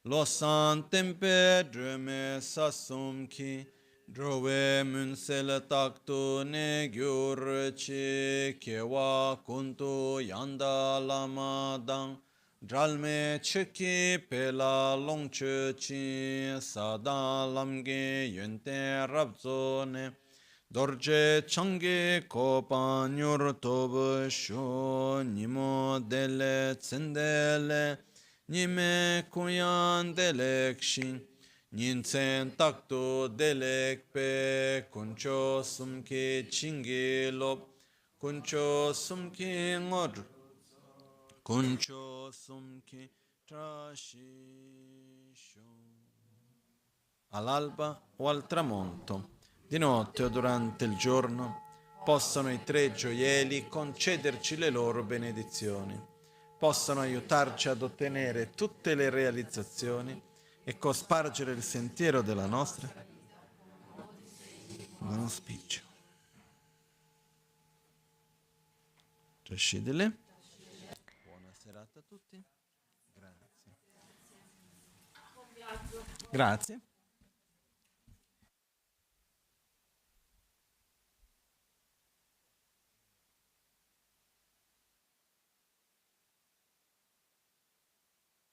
Losan tempe dreme sasum ki drove munsel taktu ne gyurchi kewa kuntu yanda lama dang dralme cheki pela longche chi sada lamge yente rabzone dorje change kopanyur tob sho nimo dele tsendele Nime kuyan delekşin, ninsen takto delekpe, kuncho sumki chingilop, kuncho sumki ngor, kuncho sumki trashisho. All'alba o al tramonto, di notte o durante il giorno, possono i tre gioielli concederci le loro benedizioni. Possono aiutarci ad ottenere tutte le realizzazioni e cospargere il sentiero della nostra auspicio. Trascidele. Buona serata a tutti. Grazie. Grazie.